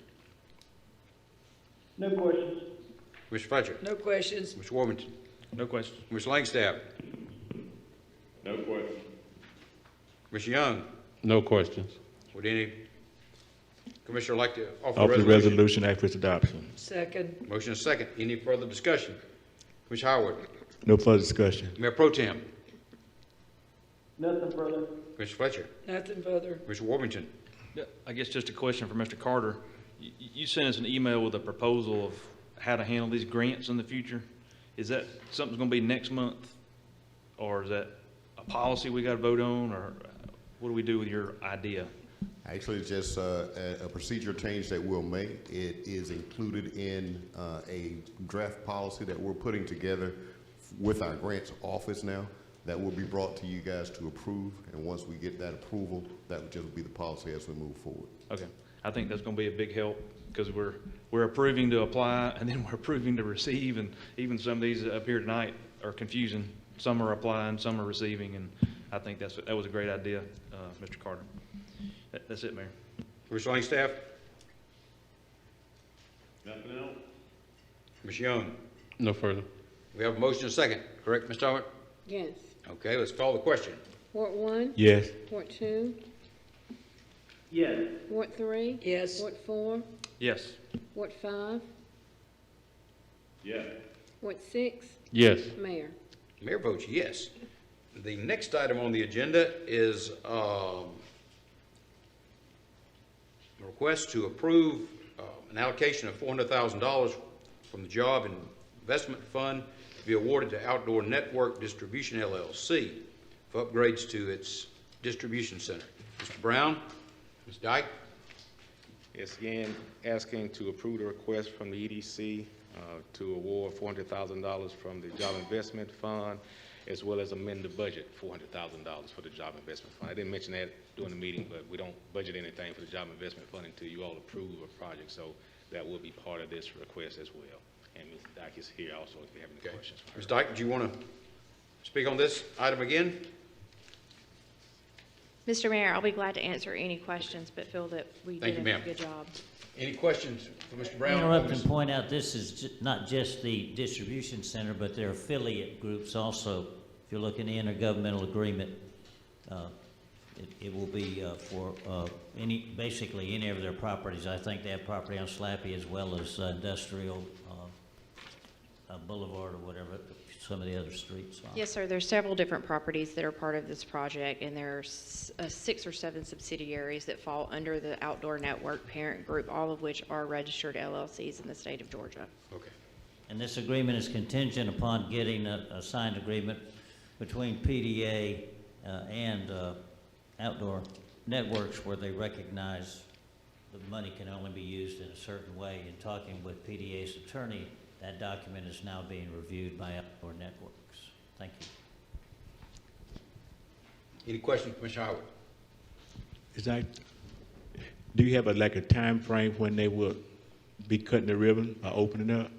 No questions. Mr. Fletcher? No questions. Mr. Warmington? No questions. Mr. Langstaff? No question. Mr. Young? No questions. Would any commissioner like to offer Offer a the resolution, act for its adoption. Second. Motion is second. Any further discussion? Ms. Howard? No further discussion. Mayor Pro Tem? Nothing further. Mr. Fletcher? Nothing further. Mr. Warmington? Yeah, I guess just a question for Mr. Carter. You sent us an email with a proposal of how to handle these grants in the future. Is that something's gonna be next month? Or is that a policy we gotta vote on, or what do we do with your idea? Actually, it's just a procedure change that we'll make. It is included in a draft policy that we're putting together with our grants office now that will be brought to you guys to approve. And once we get that approval, that would just be the policy as we move forward. Okay, I think that's gonna be a big help, because we're approving to apply, and then we're approving to receive, and even some of these up here tonight are confusing. Some are applying, some are receiving, and I think that was a great idea, Mr. Carter. That's it, Mayor. Mr. Langstaff? Nothing else? Ms. Young? No further. We have a motion and a second, correct, Ms. Howard? Yes. Okay, let's call the question. Ward 1? Yes. Ward 2? Yes. Ward 3? Yes. Ward 4? Yes. Ward 5? Yes. Ward 6? Yes. Mayor? Mayor votes yes. The next item on the agenda is a request to approve an allocation of $400,000 from the Job and Investment Fund to be awarded to Outdoor Network Distribution LLC for upgrades to its distribution center. Mr. Brown? Ms. Dyke? Yes, again, asking to approve the request from the EDC to award $400,000 from the Job Investment Fund, as well as amend the budget $400,000 for the Job Investment Fund. I didn't mention that during the meeting, but we don't budget anything for the Job Investment Fund until you all approve a project, so that will be part of this request as well. And Ms. Dyke is here also if you have any questions. Ms. Dyke, do you want to speak on this item again? Mr. Mayor, I'll be glad to answer any questions, but feel that we Thank did you, a ma'am. good job. Any questions for Mr. Brown? Interrupt and point out, this is not just the distribution center, but their affiliate groups also. If you look in the intergovernmental agreement, it will be for basically any of their properties. I think they have property on Slappy as well as Industrial Boulevard or whatever, some of the other streets. Yes, sir. There's several different properties that are part of this project, and there's 6 or 7 subsidiaries that fall under the Outdoor Network parent group, all of which are registered LLCs in the state of Georgia. Okay. And this agreement is contingent upon getting a signed agreement between PDA and Outdoor Networks where they recognize the money can only be used in a certain way. In talking with PDA's attorney, that document is now being reviewed by Outdoor Networks. Thank you. Any questions for Mr. Howard? Is that, do you have like a time frame when they will be cutting the ribbon or opening up?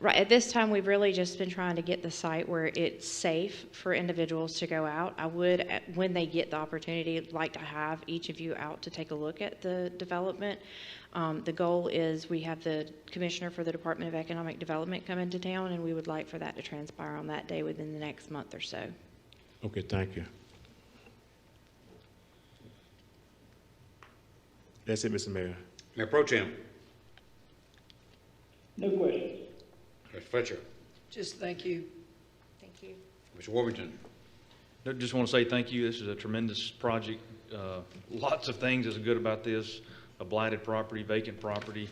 Right at this time, we've really just been trying to get the site where it's safe for individuals to go out. I would, when they get the opportunity, like to have each of you out to take a look at the development. The goal is we have the commissioner for the Department of Economic Development come into town, and we would like for that to transpire on that day within the next month or so. Okay, thank you. That's it, Mr. Mayor. Mayor Pro Tem? No questions. Mr. Fletcher? Just thank you. Thank you. Mr. Warmington? I just want to say thank you. This is a tremendous project. Lots of things is good about this. A blighted property, vacant property,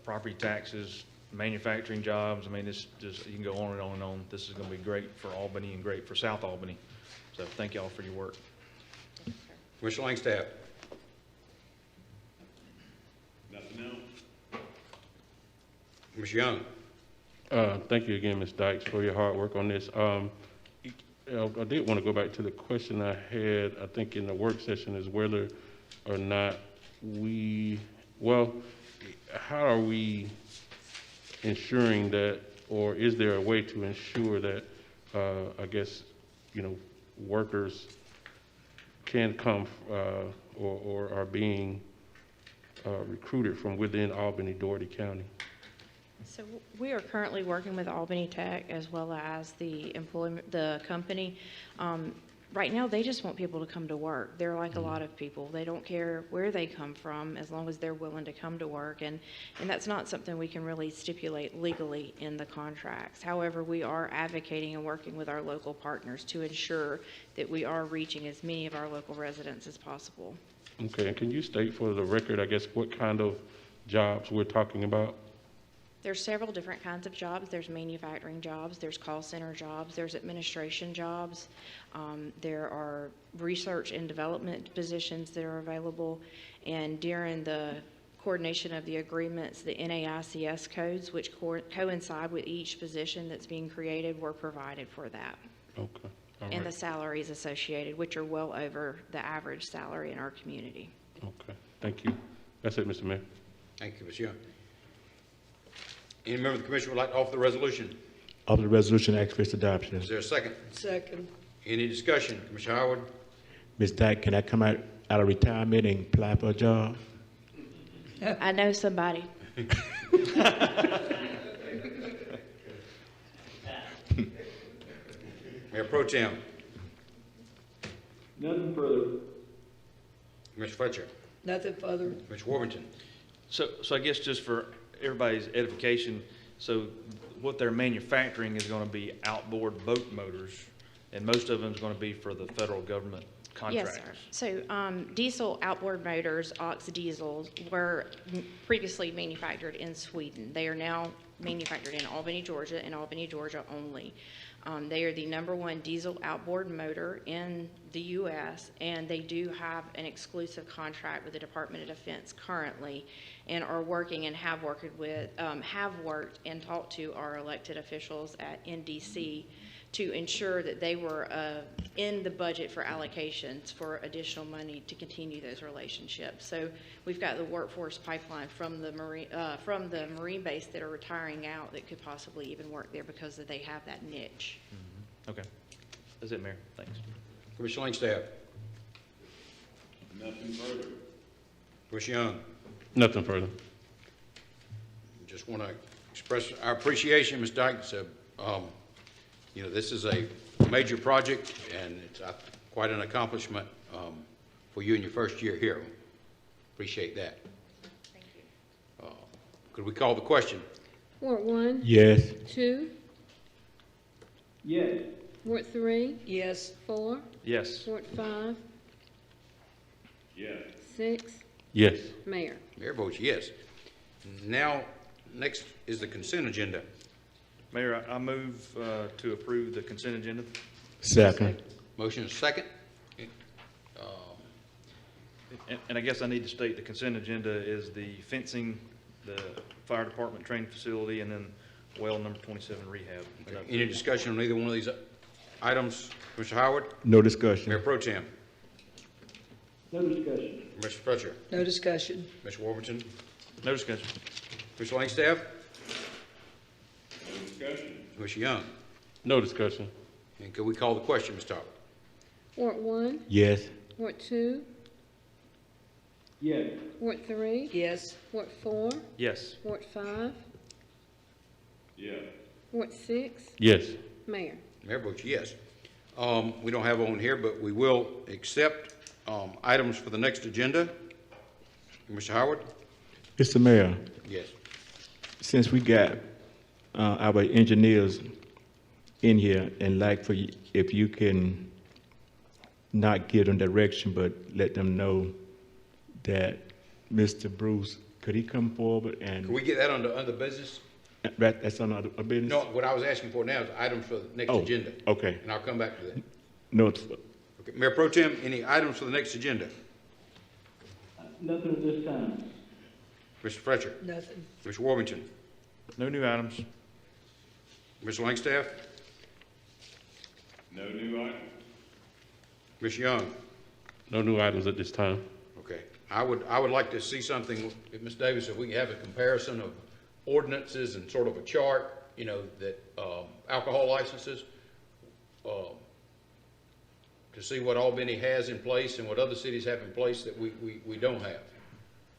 property taxes, manufacturing jobs. I mean, this just, you can go on and on and on. This is going to be great for Albany and great for South Albany. So thank y'all for your work. Commissioner Langstaff? Commissioner Young. Thank you again, Ms. Dykes, for your hard work on this. I did want to go back to the question I had, I think in the work session, is whether or not how are we ensuring that, or is there a way to ensure that, I guess, workers can come or are being recruited from within Albany-Doherty County? So we are currently working with Albany Tech as well as the company. Right now, they just want people to come to work. They're like a lot of people. They don't care where they come from as long as they're willing to come to work. And that's not something we can really stipulate legally in the contracts. However, we are advocating and working with our local partners to ensure that we are reaching as many of our local residents as possible. Okay, and can you state for the record, I guess, what kind of jobs we're talking about? There's several different kinds of jobs. There's manufacturing jobs, there's call center jobs, there's administration jobs. There are research and development positions that are available. And during the coordination of the agreements, the NAICS codes, which coincide with each position that's being created, were provided for that. Okay. All and right. the salaries associated, which are well over the average salary in our community. Okay, thank you. That's it, Mr. Mayor. Thank you, Ms. Young. Any member of the commission would like to offer the resolution? Offer the resolution, ask for its adoption. Is there a second? Second. Any discussion? Commissioner Howard? Ms. Dyke, can I come out of retirement and apply for a job? I know somebody. Mayor Pro Tem. Nothing further. Commissioner Fletcher. Nothing further. Commissioner Warrington. So I guess just for everybody's edification, so what they're manufacturing is going to be outboard boat motors, and most of them is going to be for the federal government contractors. Yes, sir. So diesel outboard motors, Ox diesels, were previously manufactured in Sweden. They are now manufactured in Albany, Georgia, and Albany, Georgia only. They are the #1 diesel outboard motor in the U.S., and they do have an exclusive contract with the Department of Defense currently, and are working and have worked and talked to our elected officials at NDC to ensure that they were in the budget for allocations for additional money to continue those relationships. So we've got the workforce pipeline from the Marine base that are retiring out that could possibly even work there because they have that niche. Mm-hmm. Okay. That's it, Mayor. Thanks. Commissioner Langstaff. Nothing further. Commissioner Young. Nothing further. Just want to express our appreciation, Ms. Dykes. This is a major project, and it's quite an accomplishment for you in your first year here. Appreciate that. Thank you. Could we call the question? Ward 1? Yes. 2? Yes. Ward 3? Yes. 4? Yes. Ward 5? Yes. 6? Yes. Mayor. Mayor votes yes. Now, next is the consent agenda. Mayor, I move to approve the consent agenda. Second. Motion is second. And I guess I need to state the consent agenda is the fencing, the fire department training facility, and then well number 27 rehab. Any discussion on either one of these items? Mr. Howard? No discussion. Mayor Pro Tem? No discussion. Mr. Fletcher? No discussion. Mr. Warburton? No discussion. Mr. Langstaff? No discussion. Mr. Young? No discussion. And could we call the question, Mr. Howard? Ward 1? Yes. Ward 2? Yes. Ward 3? Yes. Ward 4? Yes. Ward 5? Yes. Ward 6? Yes. Mayor. Mayor votes yes. We don't have on here, but we will accept items for the next agenda. Mr. Howard? Mr. Mayor, Yes. since we got our engineers in here, and like for you, if you can not give them direction, but let them know that Mr. Bruce, could he come forward and? Can we get that under business? Right, that's on our business? No, what I was asking for now is items for the next agenda. Okay. And I'll come back to that. No, Okay. Mayor Pro Tem, any items for the next agenda? Nothing at this time. Mr. Fletcher? Nothing. Mr. Worthington? No new items. Mr. Langstaff? No new items. Ms. Young? No new items at this time. Okay. I would like to see something, if Ms. Davis, if we can have a comparison of ordinances and sort of a chart, you know, that, alcohol licenses, to see what Albany has in place and what other cities have in place that we don't have.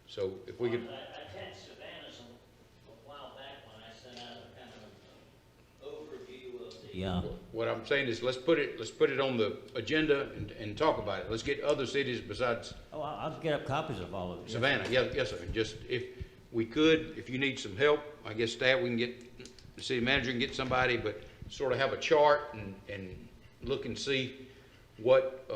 So if we could. I attended Savannah's a while back when I sent out a kind of overview of the. What I'm saying is, let's put it on the agenda and talk about it. Let's get other cities besides. Oh, I'll get up copies of all of it. Savannah, yes, sir. Just, if we could, if you need some help, I guess staff, we can get, the city manager can get somebody, but sort of have a chart and look and see what,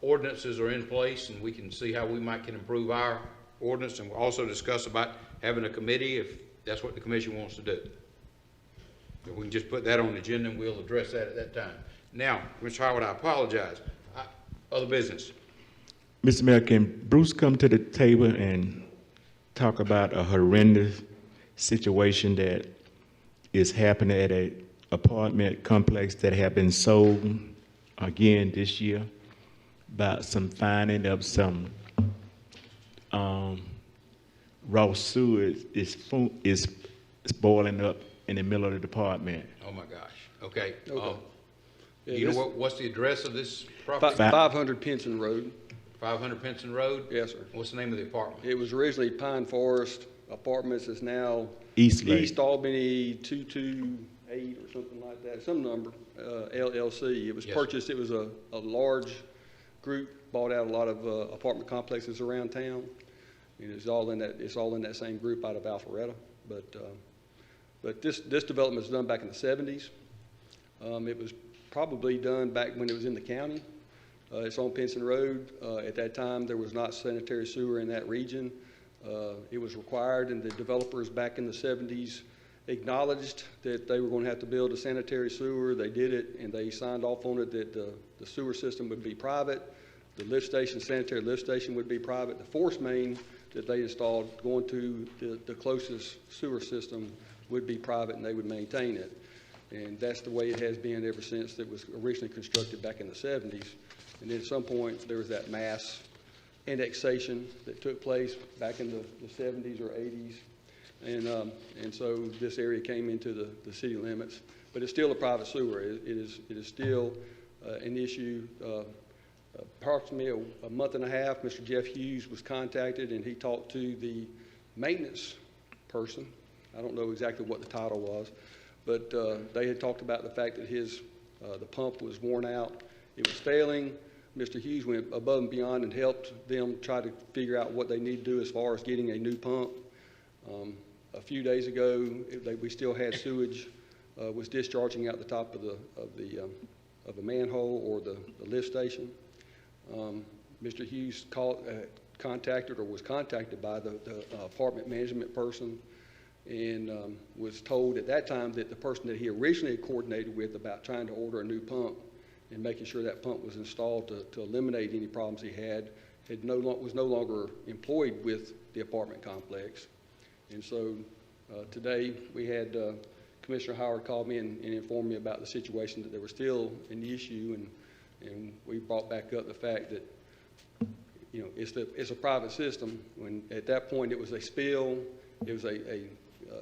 ordinances are in place, and we can see how we can improve our ordinance, and we'll also discuss about having a committee if that's what the commission wants to do. If we can just put that on the agenda, and we'll address that at that time. Now, Mr. Howard, I apologize. Other business. Mr. Mayor, can Bruce come to the table and talk about a horrendous situation that is happening at a apartment complex that have been sold again this year, about some finding of some raw sewage is boiling up in the middle of the department. Oh my gosh. Okay. Yeah, You know what's the address of this property? 500 Pinson Road. 500 Pinson Road? Yes, sir. What's the name of the apartment? It was originally Pine Forest Apartments. It's now East Albany 228 or something like that, some number, LLC. It was Yes, purchased, it was a large group, bought out a lot of apartment complexes around town. And it's all in that same group out of Alpharetta. But this development was done back in the 70s. It was probably done back when it was in the county. It's on Pinson Road. At that time, there was not sanitary sewer in that region. It was required, and the developers back in the 70s acknowledged that they were going to have to build a sanitary sewer. They did it, and they signed off on it that the sewer system would be private. The lift station, sanitary lift station would be private. The force main that they installed going to the closest sewer system would be private, and they would maintain it. And that's the way it has been ever since it was originally constructed back in the 70s. And then at some point, there was that mass annexation that took place back in the 70s or 80s. And so this area came into the city limits. But it's still a private sewer. It is still an issue. Approximately a month and a half, Mr. Jeff Hughes was contacted, and he talked to the maintenance person. I don't know exactly what the title was, but they had talked about the fact that the pump was worn out. It was failing. Mr. Hughes went above and beyond and helped them try to figure out what they need to do as far as getting a new pump. A few days ago, we still had sewage was discharging out the top of a manhole or the lift station. Mr. Hughes contacted or was contacted by the apartment management person, and was told at that time that the person that he originally coordinated with about trying to order a new pump and making sure that pump was installed to eliminate any problems he had was no longer employed with the apartment complex. And so today we had Commissioner Howard called me and informed me about the situation, that there was still an issue, and we brought back up the fact that, you know, it's a private system. When at that point it was a spill. It was a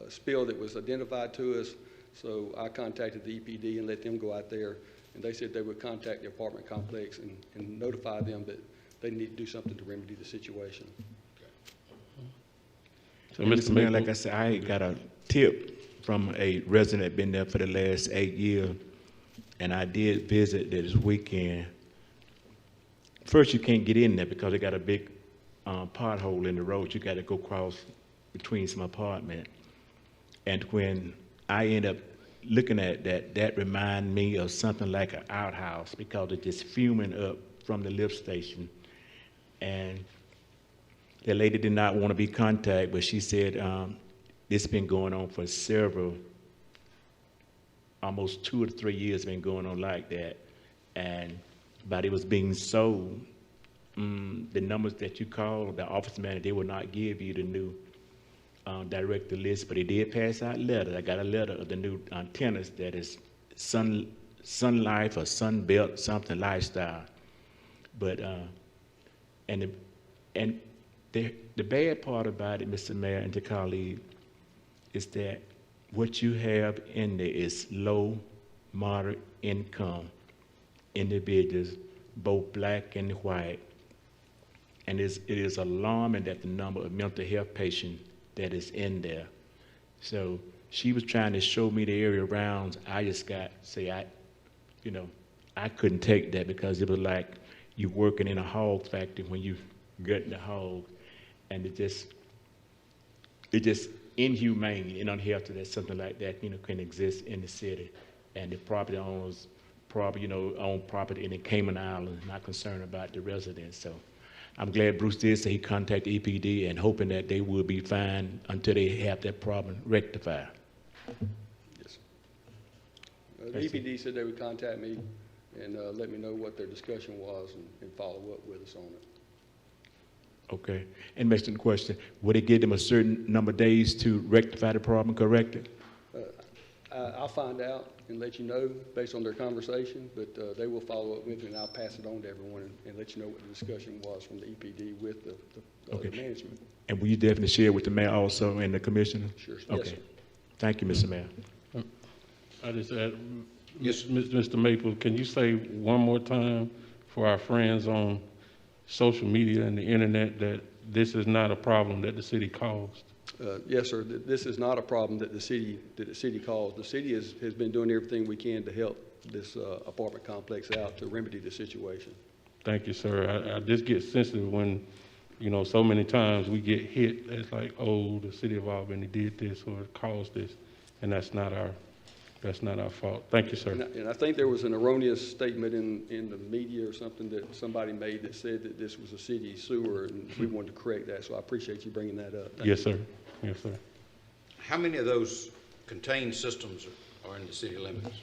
spill that was identified to us. So I contacted the EPD and let them go out there, and they said they would contact the apartment complex and notify them that they need to do something to remedy the situation. So, Mr. Mayor, like I said, I got a tip from a resident that been there for the last 8 years, and I did visit this weekend. First, you can't get in there because they got a big pothole in the road. You got to go across between some apartment. And when I end up looking at that remind me of something like an outhouse, because it's just fuming up from the lift station. And the lady did not want to be contacted, but she said this has been going on for almost 2 or 3 years been going on like that. But it was being sold. The numbers that you call, the office manager, they will not give you the new direct the list, but he did pass out letters. I got a letter of the new tenants that is Sun Life or Sunbelt something lifestyle. But the bad part about it, Mr. Mayor and the colleague, is that what you have in there is low, moderate income individuals, both black and white. And it is alarming that the number of mental health patients that is in there. So she was trying to show me the area around. I just got I couldn't take that because it was like you working in a hog factory when you gut the hog, and it just inhumane and unhealthy that something like that can exist in the city, and the property owners probably own property in the Cayman Islands, not concerned about the residents. So I'm glad Bruce did say he contacted EPD and hoping that they will be fine until they have that problem rectified. Yes. The EPD said they would contact me and let me know what their discussion was and follow up with us on it. Okay. And next question, would it give them a certain number of days to rectify the problem, correct it? I'll find out and let you know based on their conversation, but they will follow up with me, and I'll pass it on to everyone and let you know what the discussion was from the EPD with the management. And will you definitely share with the mayor also and the commissioner? Sure. Okay. Yes, sir. Thank you, Mr. Mayor. I just add, yes, Mr. Maple, can you say one more time for our friends on social media and the internet that this is not a problem that the city caused? Yes, sir. This is not a problem that the city caused. The city has been doing everything we can to help this apartment complex out to remedy the situation. Thank you, sir. I just get sensitive when, so many times we get hit. It's like, oh, the city of Albany did this or caused this, and that's not our fault. Thank you, sir. And I think there was an erroneous statement in the media or something that somebody made that said that this was a city sewer, and we wanted to correct that. So I appreciate you bringing that up. Yes, sir. Yes, sir. How many of those contained systems are in the city limits?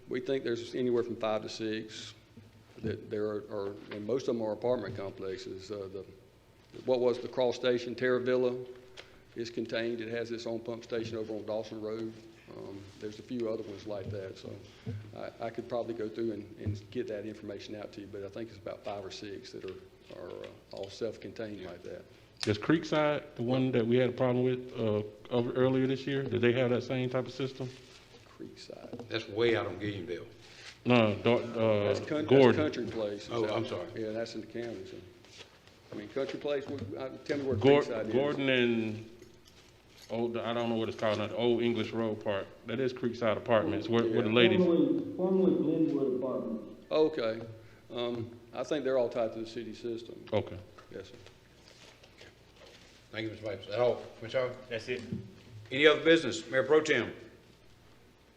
We think there's anywhere from 5 to 6. That there are, and most of them are apartment complexes. What was the Cross Station, Terra Villa, is contained. It has its own pump station over on Dawson Road. There's a few other ones like that. So I could probably go through and get that information out to you, but I think it's about 5 or 6 that are all self-contained like that. Is Creekside the one that we had a problem with earlier this year? Did they have that same type of system? Creekside. That's way out on Gilliamville. No, That's Gordon. Country Place. Oh, I'm sorry. Yeah, that's in the county. So. I mean, Country Place, tell me where Gordon, Creekside is. Gordon and, I don't know what it's called now, the Old English Road part. That is Creekside Apartments, where the ladies. Formerly Glenwood Apartments. Okay. I think they're all tied to the city system. Okay. Yes, sir. Thank you, Mr. Maples. Is that all, Mr. Howard? That's it. Any other business? Mayor Pro Tem.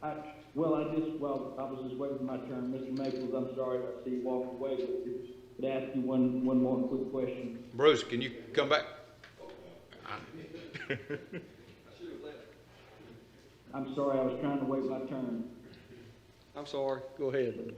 I was just waiting for my turn. Mr. Maples, I'm sorry, I see you walk away, but ask you one more quick question. Bruce, can you come back? I'm sorry, I was trying to wait my turn. I'm sorry. Go ahead.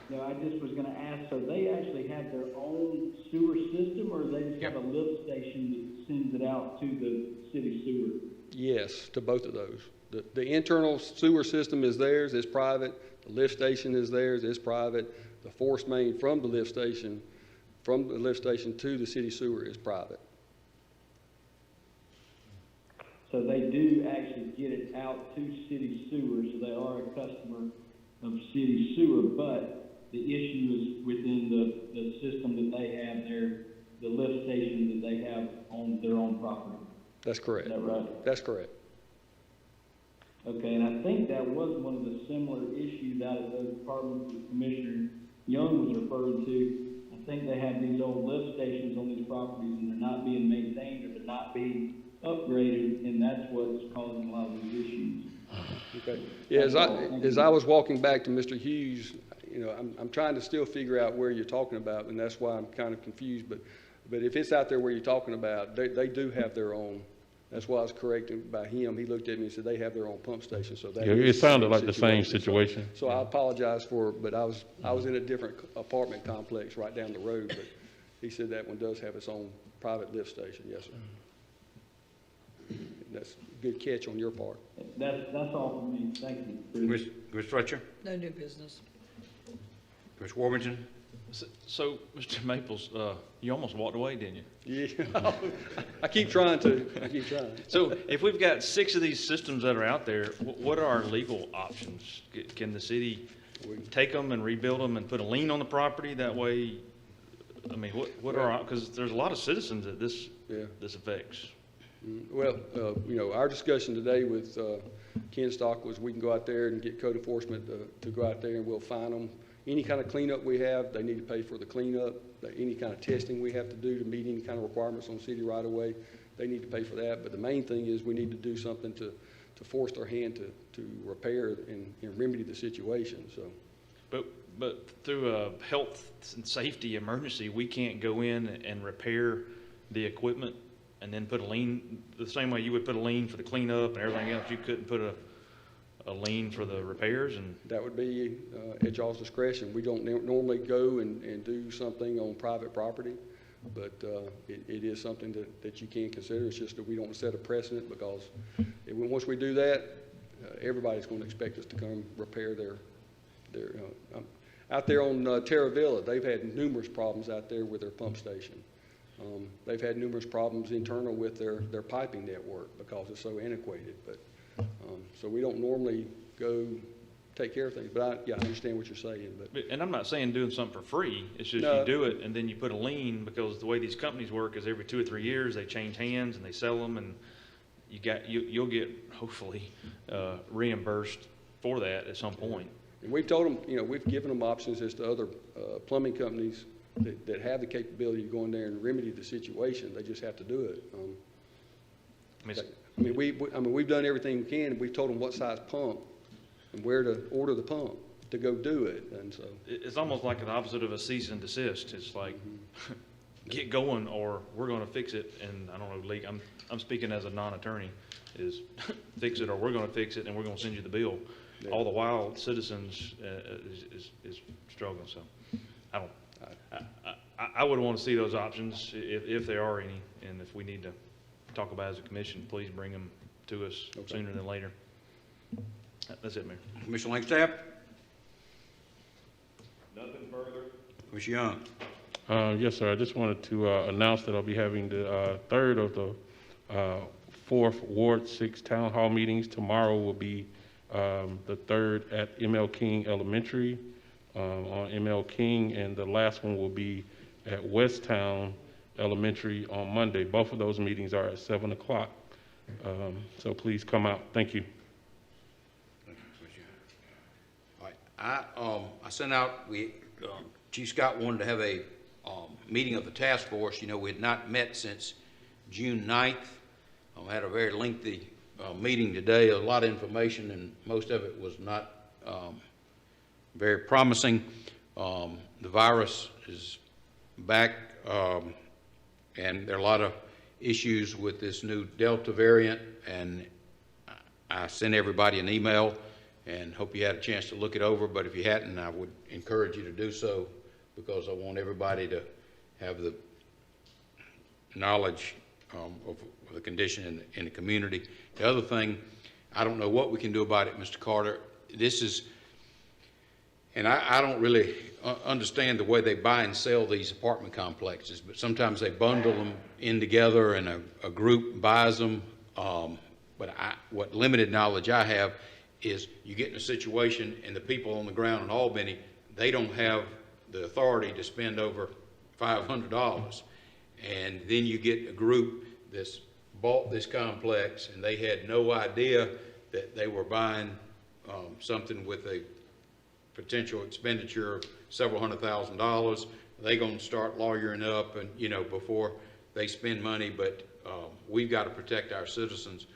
No, I just was gonna ask, so they actually have their own sewer system, or they just have a lift station that sends it out to the city sewer? Yes, to both of those. The internal sewer system is theirs, it's private. The lift station is theirs, it's private. The force main from the lift station to the city sewer is private. So they do actually get it out to city sewer, so they are a customer of city sewer, but the issue is within the system that they have there, the lift station that they have on their own property. That's correct. Is that right? That's correct. Okay, and I think that was one of the similar issues out of those apartments that Commissioner Young was referring to. I think they have these old lift stations on these properties and they're not being maintained or they're not being upgraded, and that's what's causing a lot of these issues. Okay. Yeah, as I was walking back to Mr. Hughes, I'm trying to still figure out where you're talking about, and that's why I'm kind of confused. But if it's out there where you're talking about, they do have their own. That's why I was corrected by him. He looked at me and said they have their own pump station. So that It sounded like the same situation. So I apologize but I was in a different apartment complex right down the road. But he said that one does have its own private lift station. Yes, sir. that's a good catch on your part. That's all for me. Thank you. Ms. Fletcher? No new business. Ms. Warmington? So, Mr. Maples, you almost walked away, didn't you? Yeah, I keep trying to. I keep trying. So if we've got 6 of these systems that are out there, what are our legal options? Can the city take them and rebuild them and put a lien on the property? That way, I mean, what are, because there's a lot of citizens that this affects. Well, you know, our discussion today with Ken Stock was we can go out there and get code enforcement to go out there and we'll fine them. Any kind of cleanup we have, they need to pay for the cleanup. Any kind of testing we have to do to meet any kind of requirements on city right of way, they need to pay for that. But the main thing is we need to do something to force their hand to repair and remedy the situation. So, But through a health and safety emergency, we can't go in and repair the equipment and then put a lien, the same way you would put a lien for the cleanup and everything else, you couldn't put a lien for the repairs? And that would be at y'all's discretion. We don't normally go and do something on private property, but it is something that you can consider. It's just that we don't set a precedent because once we do that, everybody's going to expect us to come repair their out there on Terra Villa, they've had numerous problems out there with their pump station. They've had numerous problems internal with their piping network because it's so antiquated. But so we don't normally go take care of things. But I understand what you're saying. But and I'm not saying doing something for free. It's just No. you do it and then you put a lien, because the way these companies work is every 2 or 3 years they change hands and they sell them, and you'll get hopefully reimbursed for that at some point. And we've told them, you know, we've given them options as to other plumbing companies that have the capability to go in there and remedy the situation. They just have to do it. We've done everything we can. We've told them what size pump and where to order the pump to go do it. And so It's almost like the opposite of a cease and desist. It's like, get going or we're going to fix it. And I don't know, I'm speaking as a non-attorney, is fix it or we're going to fix it and we're going to send you the bill. Yeah. All the while, citizens is struggling. So I would want to see those options if there are any, and if we need to talk about it as a commission, please bring them to us sooner than later. That's it, Mayor. Commissioner Langstaff? Nothing further. Commissioner Young? Yes, sir. I just wanted to announce that I'll be having the third of the 4th Ward 6 Town Hall meetings. Tomorrow will be the third at M.L. King Elementary on M.L. King, and the last one will be at Westtown Elementary on Monday. Both of those meetings are at 7 o'clock. So please come out. Thank you. Thank you, Commissioner. All right. I sent out, Chief Scott wanted to have a meeting of the task force. You know, we had not met since June 9th. I had a very lengthy meeting today, a lot of information, and most of it was not very promising. The virus is back, and there are a lot of issues with this new Delta variant, and I sent everybody an email and hope you had a chance to look it over, but if you hadn't, I would encourage you to do so, because I want everybody to have the knowledge of the condition in the community. The other thing, I don't know what we can do about it, Mr. Carter. This is, and I don't really understand the way they buy and sell these apartment complexes, but sometimes they bundle them in together and a group buys them. But what limited knowledge I have is you get in a situation and the people on the ground in Albany, they don't have the authority to spend over $500. And then you get a group that's bought this complex and they had no idea that they were buying something with a potential expenditure of several $100,000. They're going to start lawyering up and, you know, before they spend money, but we've got to protect our citizens.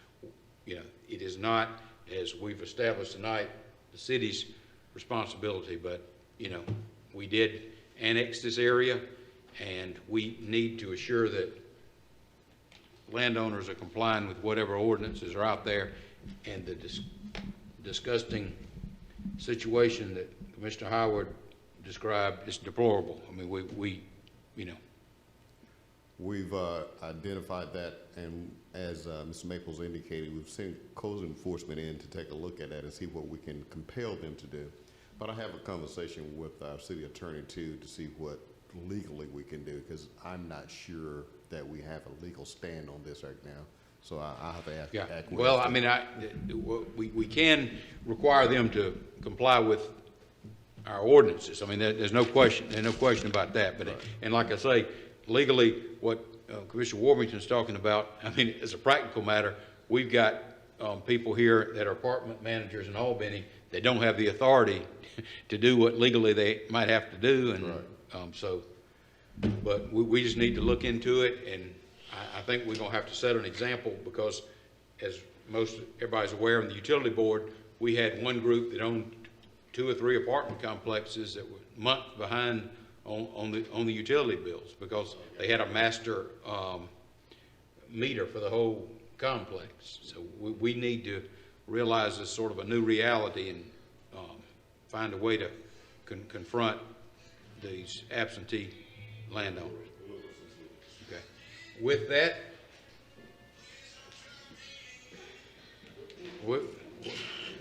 You know, it is not, as we've established tonight, the city's responsibility, but, you know, we did annex this area and we need to assure that landowners are complying with whatever ordinances are out there, and the disgusting situation that Commissioner Howard described is deplorable. I mean, we We've identified that, and as Mr. Maples indicated, we've sent code enforcement in to take a look at that and see what we can compel them to do. But I have a conversation with our city attorney too to see what legally we can do, because I'm not sure that we have a legal stand on this right now. So I have to ask. Yeah. Well, I mean, we can require them to comply with our ordinances. I mean, there's no question. There's no question about that. But and like I say, legally, what Commissioner Warmington's talking about, I mean, as a practical matter, we've got people here that are apartment managers in Albany that don't have the authority to do what legally they might have to do, and so. But we just need to look into it, and I think we're going to have to set an example, because as everybody's aware, in the utility board, we had one group that owned 2 or 3 apartment complexes that were months behind on the utility bills, because they had a master meter for the whole complex. So we need to realize this sort of a new reality and find a way to confront these absentee landowners. Okay. With that,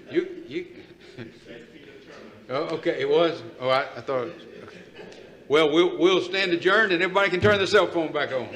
you. Oh, okay, it was. Oh, I thought. Okay. Well, we'll stand adjourned, and everybody can turn their cell phone back on.